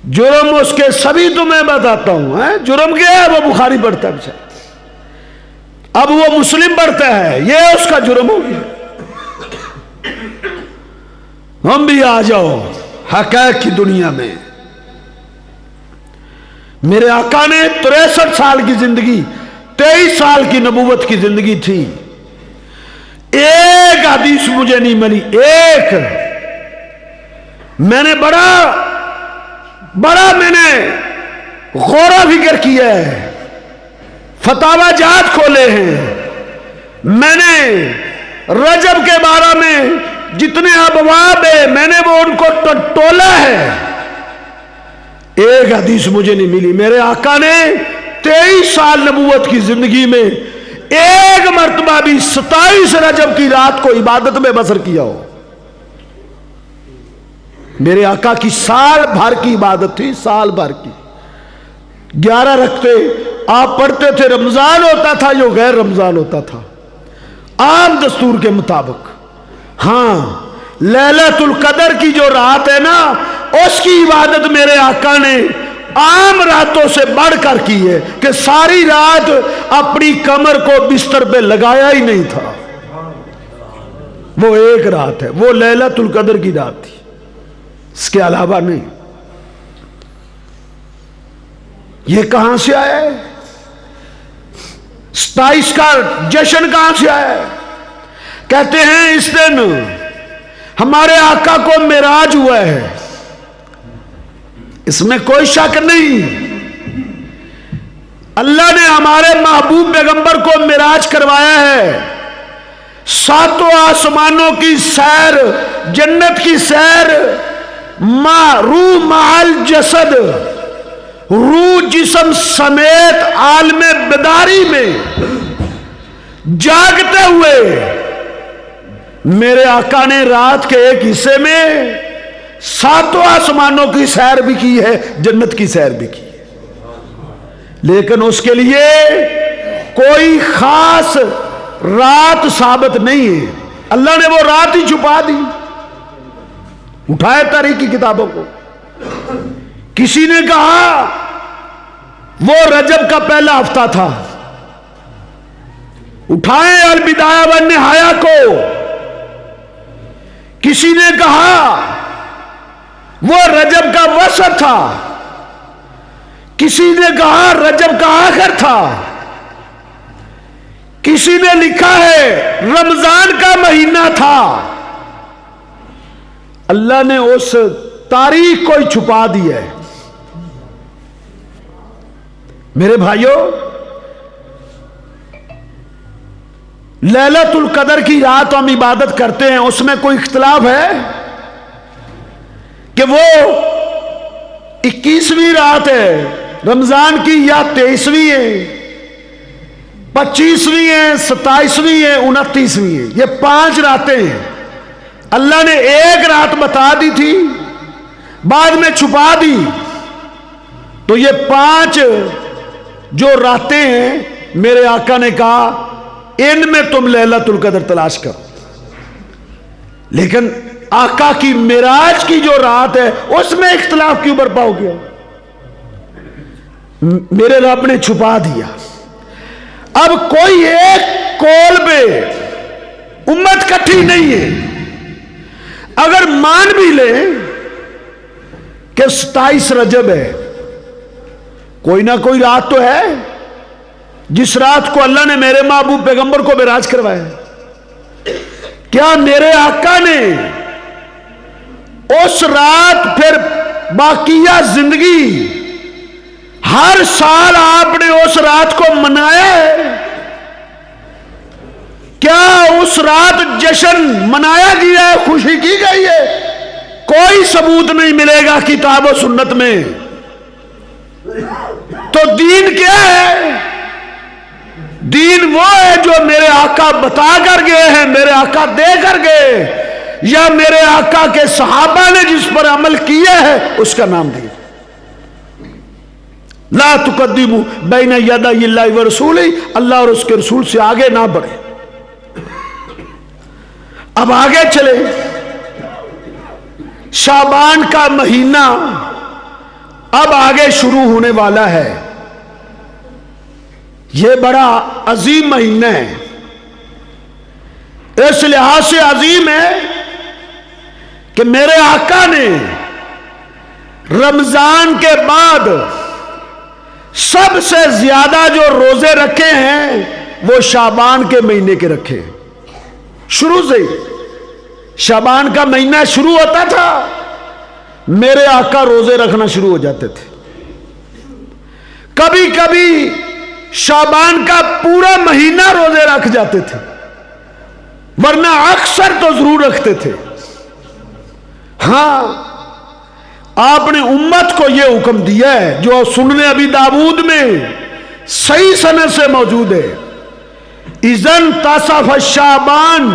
Speaker 2: जुर्म उसके सभी तुम्हें बताता हूं। है जुर्म क्या है, वो बुखारी पढ़ता है, अब वो मुस्लिम पढ़ता है, ये उसका जुर्म हो गया। हम भी आ जाओ हक़ाइक़ की दुनिया में। मेरे आका ने 63 साल की जिंदगी, 23 साल की नबूवत की जिंदगी थी। एक हदीस मुझे नहीं मिली, एक। मैंने बड़ा मैंने गौर फिक्र किया है, फतावा जात खोले हैं मैंने, रजब के बारे में जितने अबवाब है मैंने वो उनको टटोला है। एक हदीस मुझे नहीं मिली। मेरे आका ने 23 साल नबूवत की जिंदगी में एक मर्तबा भी 27 रजब की रात को इबादत में बसर किया हो। मेरे आका की साल भर की इबादत थी, साल भर की। 11 रखते आप पढ़ते थे, रमजान होता था यो गैर रमजान होता था, आम दस्तूर के मुताबिक। हाँ, लैलतुल कदर की जो रात है ना, उसकी इबादत मेरे आका ने आम रातों से बढ़कर की है कि सारी रात अपनी कमर को बिस्तर पे लगाया ही नहीं था। वो एक रात है, वो लैलतुल कदर की रात थी, इसके अलावा नहीं। ये कहां से आया है? 27 का जश्न कहां से आया है? कहते हैं इस दिन हमारे आका को मेराज हुआ है। इसमें कोई शक नहीं। अल्लाह ने हमारे महबूब पैगंबर को मिराज करवाया है, सातों आसमानों की सैर, जन्नत की सैर, रूह महल जसद, रूह जिस्म समेत आलमे बेदारी में जागते हुए मेरे आका ने रात के एक हिस्से में सातों आसमानों की सैर भी की है, जन्नत की सैर भी की है। लेकिन उसके लिए कोई खास रात साबित नहीं है। अल्लाह ने वो रात ही छुपा दी। उठाए तारीख की किताबों को, किसी ने कहा वो रजब का पहला हफ्ता था। उठाए अल बिदाया व निहाया को, किसी ने कहा वो रजब का वसत था, किसी ने कहा रजब का आखिर था, किसी ने लिखा है रमजान का महीना था। अल्लाह ने उस तारीख को ही छुपा दिया है। मेरे भाइयों, लैलतुल कदर की रात हम इबादत करते हैं, उसमें कोई इख्तिलाफ है कि वो 21वीं रात है रमजान की या 23वीं है, 25वीं है, 27वीं है, 29वीं है? ये 5 रातें हैं। अल्लाह ने एक रात बता दी थी, बाद में छुपा दी। तो ये 5 जो रातें हैं, मेरे आका ने कहा इनमें तुम लैलतुल कदर तलाश करो। लेकिन आका की मिराज की जो रात है उसमें इख्तिलाफ क्यों बरपा हो गया? मेरे रब ने छुपा दिया। अब कोई एक कौल पे उम्मत इकट्ठी नहीं है। अगर मान भी ले कि 27 रजब है, कोई ना कोई रात तो है जिस रात को अल्लाह ने मेरे महबूब पैगंबर को मिराज करवाया। क्या मेरे आका ने उस रात फिर बाकिया जिंदगी हर साल आपने उस रात को मनाया है? क्या उस रात जश्न मनाया गया है, खुशी की गई है? कोई सबूत नहीं मिलेगा किताब और सुन्नत में। तो दीन क्या है? दीन वो है जो मेरे आका बता कर गए हैं, मेरे आका दे कर गए, या मेरे आका के सहाबा ने जिस पर अमल किया है उसका नाम दीन। ला तुकद्दिमू बैन यदाई अल्लाह व रसूली, अल्लाह और उसके रसूल से आगे ना बढ़े। अब आगे चले। शाबान का महीना अब आगे शुरू होने वाला है। यह बड़ा अजीम महीना है। इस लिहाज से अजीम है कि मेरे आका ने रमजान के बाद सबसे ज्यादा जो रोजे रखे हैं वो शाबान के महीने के रखे हैं। शुरू से ही शाबान का महीना शुरू होता था, मेरे आका रोजे रखना शुरू हो जाते थे। कभी कभी शाबान का पूरा महीना रोजे रख जाते थे, वरना अक्सर तो जरूर रखते थे। हां, आपने उम्मत को यह हुक्म दिया है जो सुनने अभी दाऊद में सही सनद से मौजूद है। इज़न तासफ शाबान,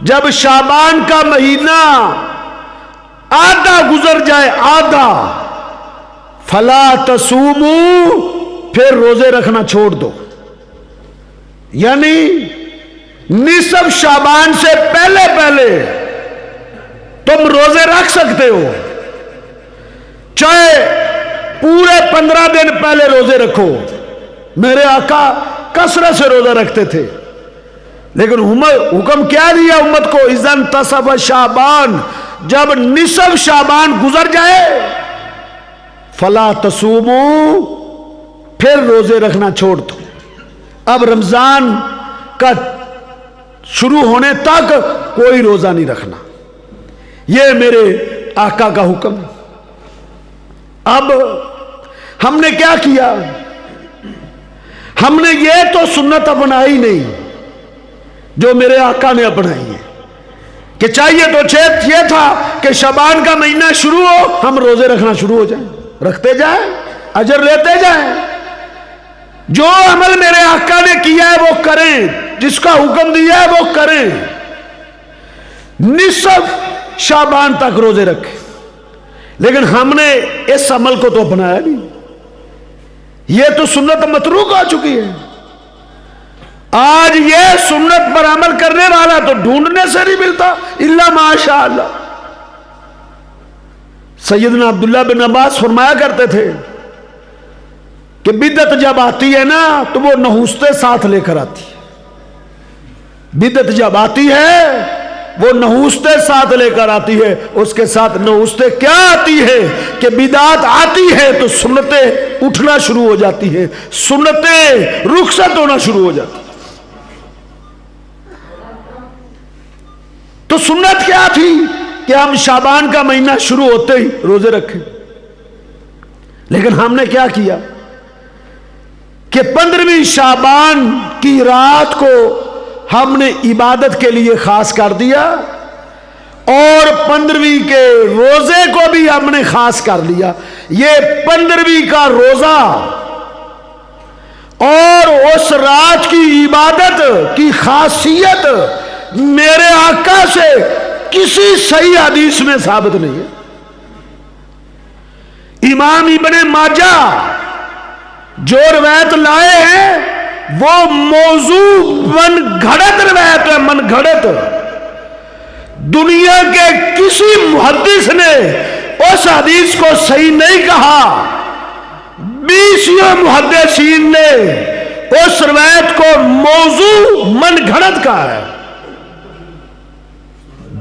Speaker 2: जब शाबान का महीना आधा गुजर जाए, आधा, फला तसूमू, फिर रोजे रखना छोड़ दो। यानी निसफ शाबान से पहले पहले तुम रोजे रख सकते हो, चाहे पूरे 15 दिन पहले रोजे रखो। मेरे आका कसरत से रोजा रखते थे, लेकिन हुक्म क्या दिया उम्मत को? इज़न तसफ शाबान, जब निसफ शाबान गुजर जाए, फला तसूमू, फिर रोजे रखना छोड़ दो। अब रमजान का शुरू होने तक कोई रोजा नहीं रखना। यह मेरे आका का हुक्म है। अब हमने क्या किया, हमने ये तो सुन्नत अपनाई नहीं जो मेरे आका ने अपनाई है कि चाहिए तो ये था कि शबान का महीना शुरू हो, हम रोजे रखना शुरू हो जाएं, रखते जाएं, अजर लेते जाएं। जो अमल मेरे आका ने किया है वो करें, जिसका हुक्म दिया है वो करें। निसफ शाबान तक रोजे रखे, लेकिन हमने इस अमल को तो अपनाया नहीं। यह तो सुन्नत मतरूक आ चुकी है। आज ये सुन्नत पर अमल करने वाला तो ढूंढने से नहीं मिलता, इल्ला माशाअल्लाह। सैयदना अब्दुल्लाह बिन अब्बास फरमाया करते थे कि बिदत जब आती है ना तो वो नहुस्ते साथ लेकर आती है। बिदत जब आती है वो नहुस्ते साथ लेकर आती है। उसके साथ नहुस्ते क्या आती है कि बिदात आती है तो सुन्नतें उठना शुरू हो जाती है, सुन्नतें रुखसत होना शुरू हो जाती है। तो सुन्नत क्या थी कि हम शाबान का महीना शुरू होते ही रोजे रखें, लेकिन हमने क्या किया कि 15वीं शाबान की रात को हमने इबादत के लिए खास कर दिया और 15वीं के रोजे को भी हमने खास कर लिया। ये 15वीं का रोजा और उस रात की इबादत की खासियत मेरे आका से किसी सही हदीस में साबित नहीं है। इमाम इब्ने माजा जो रवायत लाए हैं वो मौजू मन घड़त रवायत है, मन घड़त। दुनिया के किसी मुहद्दिस ने उस हदीस को सही नहीं कहा। 20 मुहद्दिसीन ने उस रवायत को मौजू मन घड़त कहा है।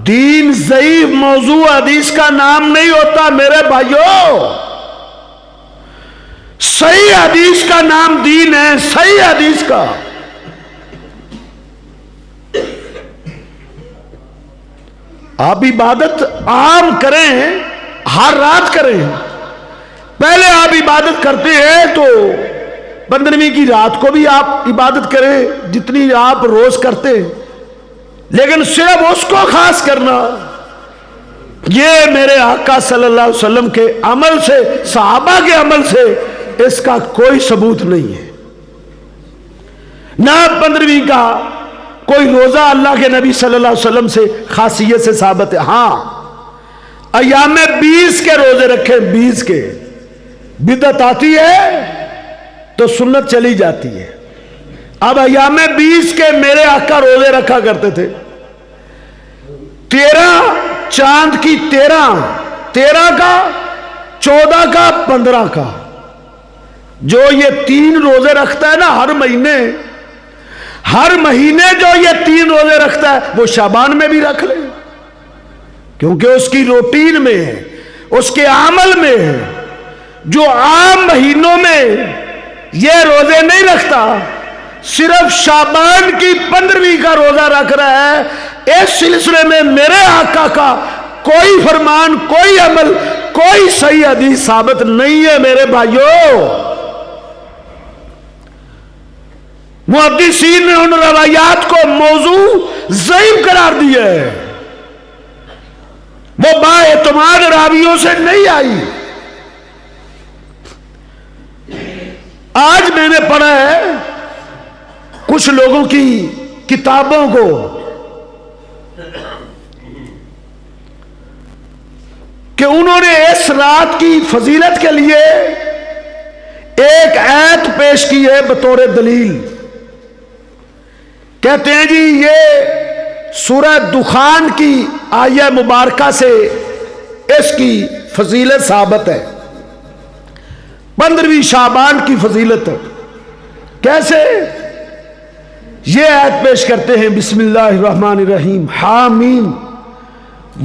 Speaker 2: दीन ज़ईफ मौजू हदीस का नाम नहीं होता मेरे भाइयों, सही हदीस का नाम दीन है, सही हदीस का। आप इबादत आम करें, हर रात करें। पहले आप इबादत करते हैं तो 15वीं की रात को भी आप इबादत करें जितनी आप रोज करते हैं, लेकिन सिर्फ उसको खास करना, यह मेरे आका सल्लल्लाहु अलैहि वसल्लम के अमल से, सहाबा के अमल से इसका कोई सबूत नहीं है। ना 15वीं का कोई रोजा अल्लाह के नबी सल्लल्लाहु अलैहि वसल्लम से खासियत से साबित है। हां, अय्याम 20 के रोजे रखे, 20 के। बिदअत आती है तो सुन्नत चली जाती है। अब अय्याम 20 के मेरे आका रोजे रखा करते थे। 13 चांद की 13 का, 14 का, 15 का, जो ये 3 रोजे रखता है ना हर महीने जो ये 3 रोजे रखता है वो शाबान में भी रख ले, क्योंकि उसकी रूटीन में है, उसके अमल में है। जो आम महीनों में ये रोजे नहीं रखता, सिर्फ शाबान की 15वीं का रोजा रख रहा है। इस सिलसिले में मेरे आका का कोई फरमान, कोई अमल, कोई सही हदीस साबित नहीं है मेरे भाइयों। मुहद्दिसीन ने उन रवायात को मौजू ज़ईफ करार दिया है, वो बाएतमाद रावियों से नहीं आई। आज मैंने पढ़ा है कुछ लोगों की किताबों को, कि उन्होंने इस रात की फजीलत के लिए एक आयत पेश की है बतौर दलील। कहते हैं जी ये सूरह दुखान की आया मुबारका से इसकी फजीलत साबित है, 15वीं शाबान की फजीलत। कैसे? ये आयत पेश करते हैं, बिस्मिल्लाहिर्रहमानिर्रहीम, हामीम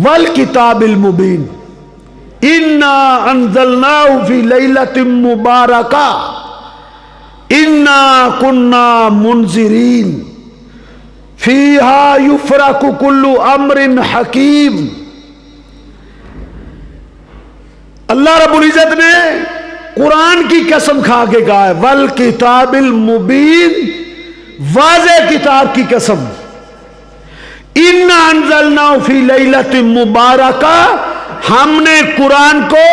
Speaker 2: वल किताबिल मुबीन, इन्ना अंज़लनाहु फी लैलतिन मुबारका, इन्ना कुन्ना मुनज़िरीन, फीहा युफ़रकु कुल्लु अम्रिन हकीम। अल्लाह रब्बुल इज्जत ने कुरान की कसम खा के कहा है, वल किताबिल मुबीन, वाज़ेह किताब की कसम, इन्ना अंज़लनाहु फी लैलतिन मुबारका, हमने कुरान को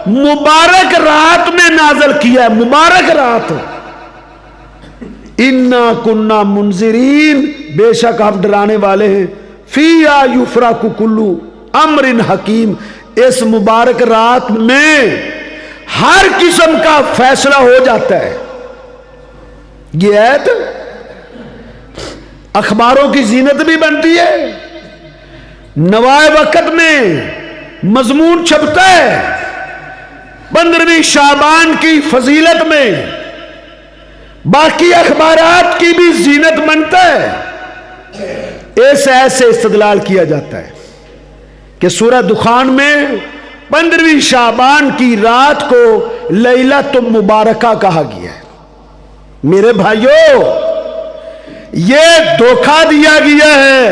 Speaker 2: मुबारक रात में नाज़िल किया है, मुबारक रात। इन्ना कुन्ना मुंज़िरीन, बेशक हम डराने वाले हैं। फीहा युफ़रक़ु कुल्लु अम्रिन हकीम, इस मुबारक रात में हर किस्म का फैसला हो जाता है। ये आयत अखबारों की जीनत भी बनती है, नवाए वक्त में मजमून छपता है, 15वीं शाबान की फजीलत में बाकी अखबारात की भी जीनत बनता है। ऐसे इस्तदलाल किया जाता है कि सूरह दुखान में 15वीं शाबान की रात को लैलतुल मुबारका कहा गया है। मेरे भाइयों, यह धोखा दिया गया है।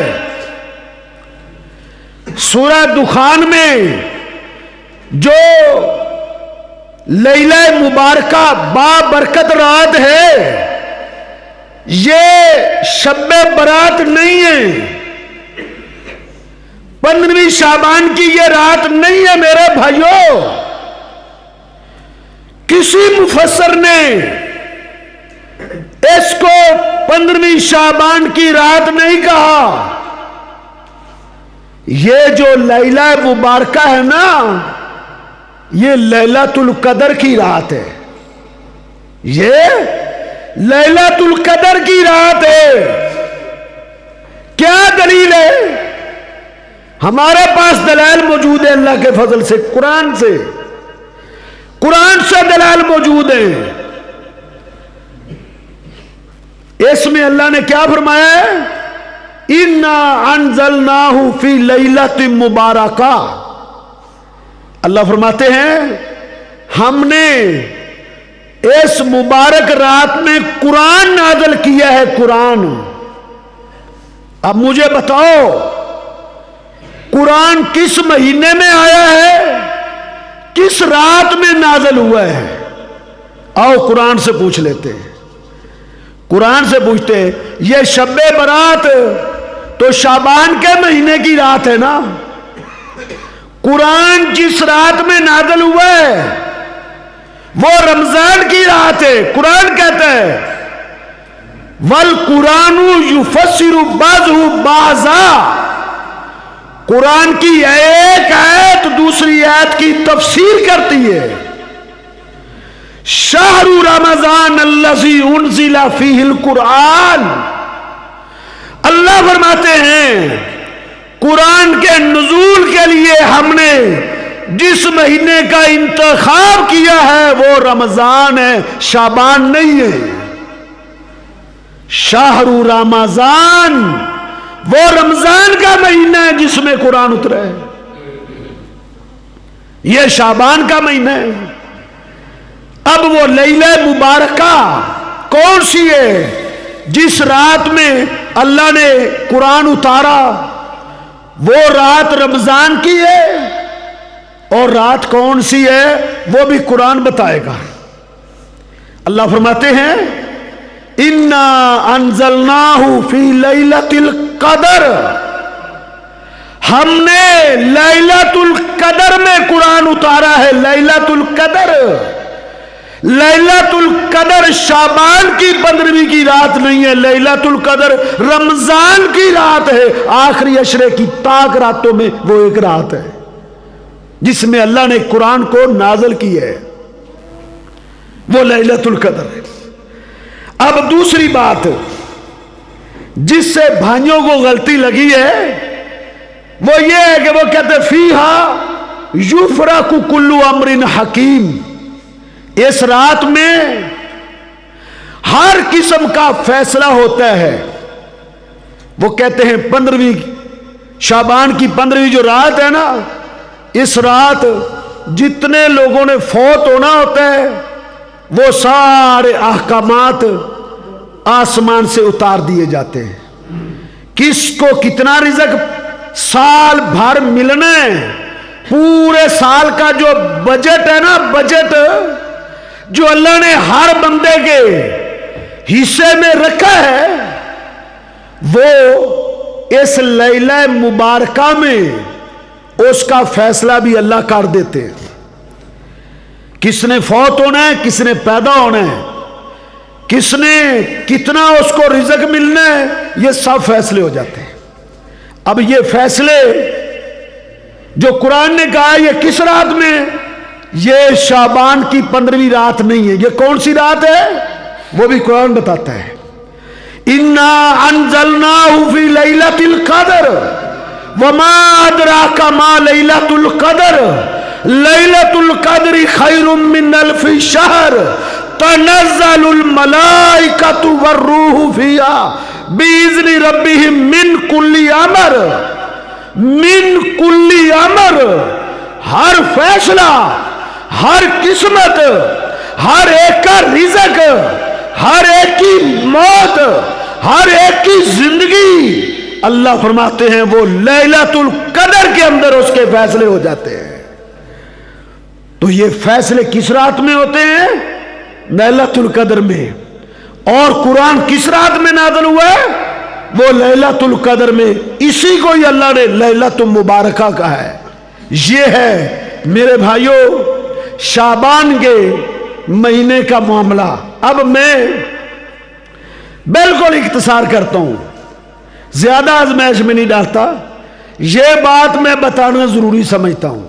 Speaker 2: सूरह दुखान में जो लैला मुबारका बाबरकत रात है, ये शब्बे बरात नहीं है, 15वीं शाबान की ये रात नहीं है। मेरे भाइयों, किसी मुफस्सर ने इसको 15वीं शाबान की रात नहीं कहा। ये जो लैला मुबारका है ना, ये लैलतुल कदर की रात है। ये लैलतुल कदर की रात है। क्या दलील है? हमारे पास दलाल मौजूद है अल्लाह के फजल से, कुरान से दलाल मौजूद है। इसमें अल्लाह ने क्या फरमाया है? इन्ना अंज़लनाहु फी लैलतिन मुबारका। अल्लाह फरमाते हैं, हमने इस मुबारक रात में कुरान नाज़िल किया है। कुरान, अब मुझे बताओ, कुरान किस महीने में आया है, किस रात में नाज़िल हुआ है? आओ कुरान से पूछ लेते हैं। कुरान से पूछते हैं, यह शब्बे बरात तो शाबान के महीने की रात है ना। कुरान जिस रात में नाज़िल हुआ है वो रमजान की रात है। कुरान कहता है, वल कुरानु युफस्सिरु बाज़हु बाज़ा। कुरान की एक आयत दूसरी आयत की तफसीर करती है। शहरु रमजान अल्लज़ी उनज़िला फ़ीहिल कुरान। अल्लाह फरमाते हैं, कुरान के नुज़ूल के लिए हमने जिस महीने का इंतखाब किया है वो रमजान है, शाबान नहीं है। शाहरु रमजान, वो रमजान का महीना है जिसमें कुरान उतरा है। यह शाबान का महीना है। अब वो लैला मुबारका कौन सी है? जिस रात में अल्लाह ने कुरान उतारा वो रात रमजान की है, और रात कौन सी है वो भी कुरान बताएगा। अल्लाह फरमाते हैं, इन्ना अंज़लनाहु फी लैलतिल कदर। हमने लैलतुल कदर में कुरान उतारा है। लैलतुल कदर, लैलतुल कदर शाबान की 15वीं की रात नहीं है। लैलतुल कदर रमजान की रात है। आखिरी अशरे की ताक रातों में वो एक रात है जिसमें अल्लाह ने कुरान को नाज़िल किया है। वो लैलतुल कदर है। अब दूसरी बात जिससे भाइयों को गलती लगी है वो ये है कि वो कहते फीहा युफ़रक़ु कुल्लु अम्रिन हकीम। इस रात में हर किस्म का फैसला होता है। वो कहते हैं 15वीं शाबान की 15वीं जो रात है ना, इस रात जितने लोगों ने फौत होना होता है वो सारे अहकामात आसमान से उतार दिए जाते हैं। किसको कितना रिज़्क़ साल भर मिलना है पूरे साल का जो बजट है ना, बजट जो अल्लाह ने हर बंदे के हिस्से में रखा है, वो इस लैला मुबारका में उसका फैसला भी अल्लाह कर देते हैं। किसने फौत होना है, किसने पैदा होना है, किसने कितना उसको रिज़्क मिलना है, ये सब फैसले हो जाते हैं। अब ये फैसले जो कुरान ने कहा ये किस रात में, ये शाबान की 15वीं रात नहीं है। ये कौन सी रात है वो भी कुरान बताता है। इन्ना अंज़लनाहु फी लैलतिल क़द्र वमा अदराका मा लैलतुल क़द्र लैलतुल क़द्रि खैरुम मिन अल्फि शहर तनज़्ज़लुल मलाइकतु वर्रूहु फ़ीहा बिइज़्नि रब्बिहिम मिन कुल्ली अमर। मिन कुल्ली अमर, हर फैसला, हर किस्मत, हर एक का रिज़्क, हर एक की मौत, हर एक की जिंदगी अल्लाह फरमाते हैं वो लैलतुल क़द्र के अंदर उसके फैसले हो जाते हैं। तो ये फैसले किस रात में होते हैं? लैलतुल क़द्र में। और कुरान किस रात में नाज़िल हुआ है? वो लैलतुल क़द्र में। इसी को ही अल्लाह ने लैलतुल मुबारका कहा है। ये है मेरे भाइयों शाबान के महीने का मामला। अब मैं बिल्कुल इख्तिसार करता हूं, ज्यादा आजमाइश में नहीं डालता। यह बात मैं बताना जरूरी समझता हूं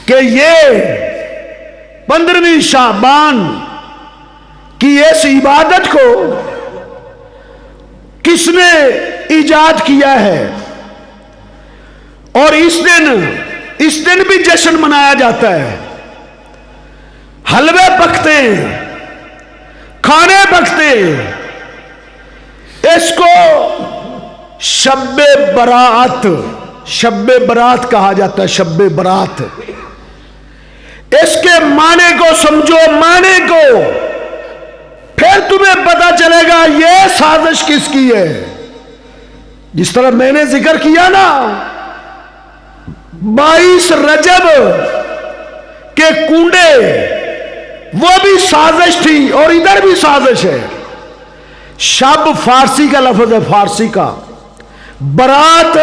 Speaker 2: कि ये 15वीं शाबान की इस इबादत को किसने इजाद किया है, और इस दिन भी जश्न मनाया जाता है। हलवे पकते हैं, खाने पकते हैं। इसको शब्बे बरात, शब्बे बरात कहा जाता है। शब्बे बरात, इसके माने को समझो, माने को, फिर तुम्हें पता चलेगा ये साजिश किसकी है। जिस तरह मैंने जिक्र किया ना, 22 रजब के कुंडे, वो भी साजिश थी और इधर भी साजिश है। शब फारसी का लफ्ज है, फारसी का। बरात,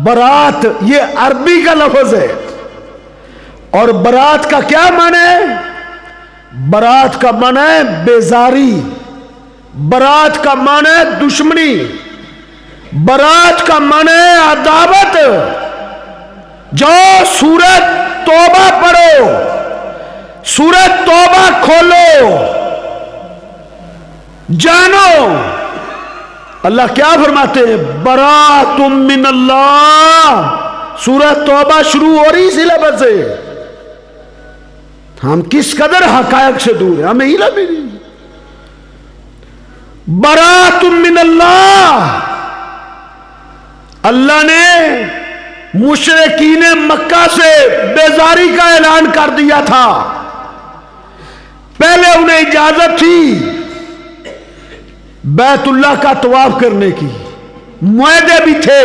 Speaker 2: बरात ये अरबी का लफ्ज है। और बरात का क्या माने है? बरात का माना है बेजारी, बरात का माना है दुश्मनी, बरात का माना है अदावत। जो सूरत तौबा पढ़ो, सूरत तौबा खोलो, जानो अल्लाह क्या फरमाते हैं, बरातुम मिनल्लाह। सूरत तौबा शुरू हो रही इसी लफ्ज़ से। हम किस कदर हकायक से दूर है, हमें इल्म भी नहीं। बरातुम मिनल्लाह, अल्लाह ने मुशरिकीन मक्का से बेजारी का ऐलान कर दिया था। पहले उन्हें इजाजत थी बैतुल्लाह का तवाफ करने की, मुआहदे भी थे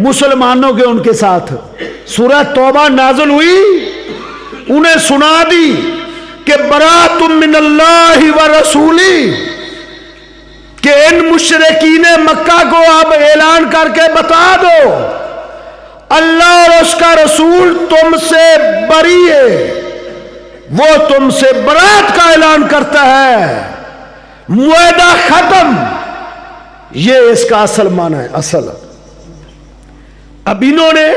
Speaker 2: मुसलमानों के उनके साथ। सूरह तौबा नाज़िल हुई, उन्हें सुना दी कि बरातुम मिनल्लाहि व रसूली, कि इन मुशरिकीन मक्का को आप ऐलान करके बता दो अल्लाह और उसका रसूल तुमसे बरी है, वो तुमसे बरात का ऐलान करता है, मुआहदा खत्म। ये इसका असल माना है, असल। अब इन्होंने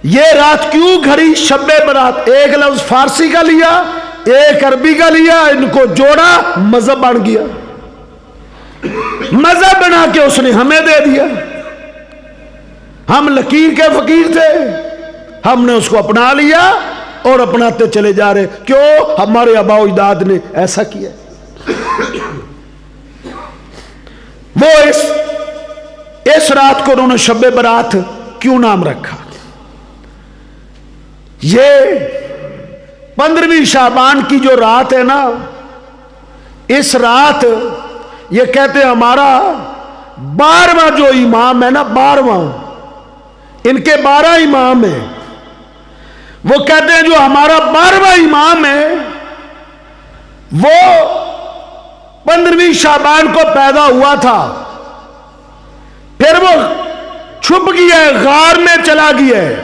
Speaker 2: ये रात क्यों घड़ी शब्बे बरात? एक लफ्ज फारसी का लिया, एक अरबी का लिया, इनको जोड़ा, मजहब बन गया। मजहब बना के उसने हमें दे दिया। हम लकीर के फकीर थे, हमने उसको अपना लिया और अपनाते चले जा रहे। क्यों? हमारे आबाओ अजदाद ने ऐसा किया। वो इस रात को उन्होंने शब्बे बरात क्यों नाम रखा? ये 15वीं शाबान की जो रात है ना, इस रात ये कहते हैं हमारा 12वां जो इमाम है ना, 12वां, इनके 12 इमाम हैं। वो कहते हैं जो हमारा 12वां इमाम है वो 15वीं शाबान को पैदा हुआ था, फिर वो छुप गया है, गार में चला गया है।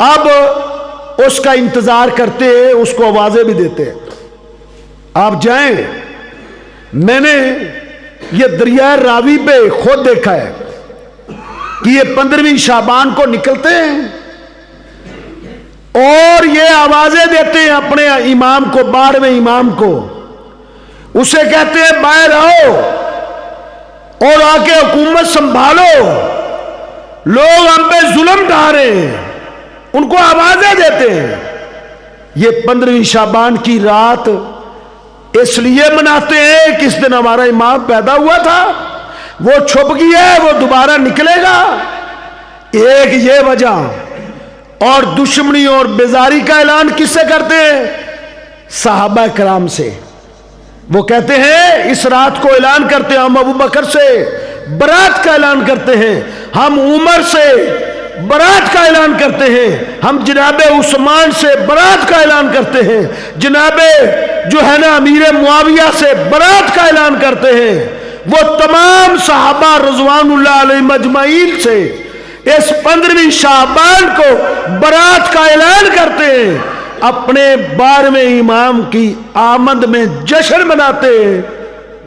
Speaker 2: अब उसका इंतजार करते हैं, उसको आवाजें भी देते हैं, आप जाएं। मैंने ये दरिया रावी पे खुद देखा है कि ये 15वीं शाबान को निकलते हैं और ये आवाजें देते हैं अपने इमाम को, 12वें इमाम को। उसे कहते हैं बाहर आओ और आके हुकूमत संभालो, लोग हम पे जुल्म ढा रहे हैं, उनको आवाजें देते हैं। ये 15वीं शाबान की रात इसलिए मनाते हैं कि इस दिन हमारा इमाम पैदा हुआ था, वो छुप गया है, वो दोबारा निकलेगा। एक ये वजह। और दुश्मनी और बेजारी का ऐलान किससे करते हैं? सहाबा कराम से। वो कहते हैं इस रात को ऐलान करते हैं, हम अबू बकर से बरात का ऐलान करते हैं, हम उमर से बरात का ऐलान करते हैं, हम जनाबे उस्मान से बरात का ऐलान करते हैं, जनाबे जो है ना अमीर मुआविया से बरात का ऐलान करते हैं। वो तमाम सहाबा रज़वानुल्लाह अलैहिम अजमाइन से इस 15वीं शाबान को बरात का ऐलान करते हैं, अपने 12वें इमाम की आमद में जश्न मनाते हैं।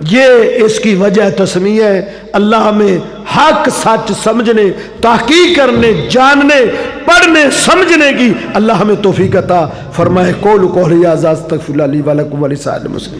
Speaker 2: ये इसकी वजह तस्मीह है। अल्लाह हमें हक सच समझने, तहकीक करने, जानने, पढ़ने, समझने की अल्लाह हमें तौफीक अता फरमाए। कौल कौली आज़ाद तगफिरुल्लाह ली व लकुम व लिसाइरिल मुस्लिमीन।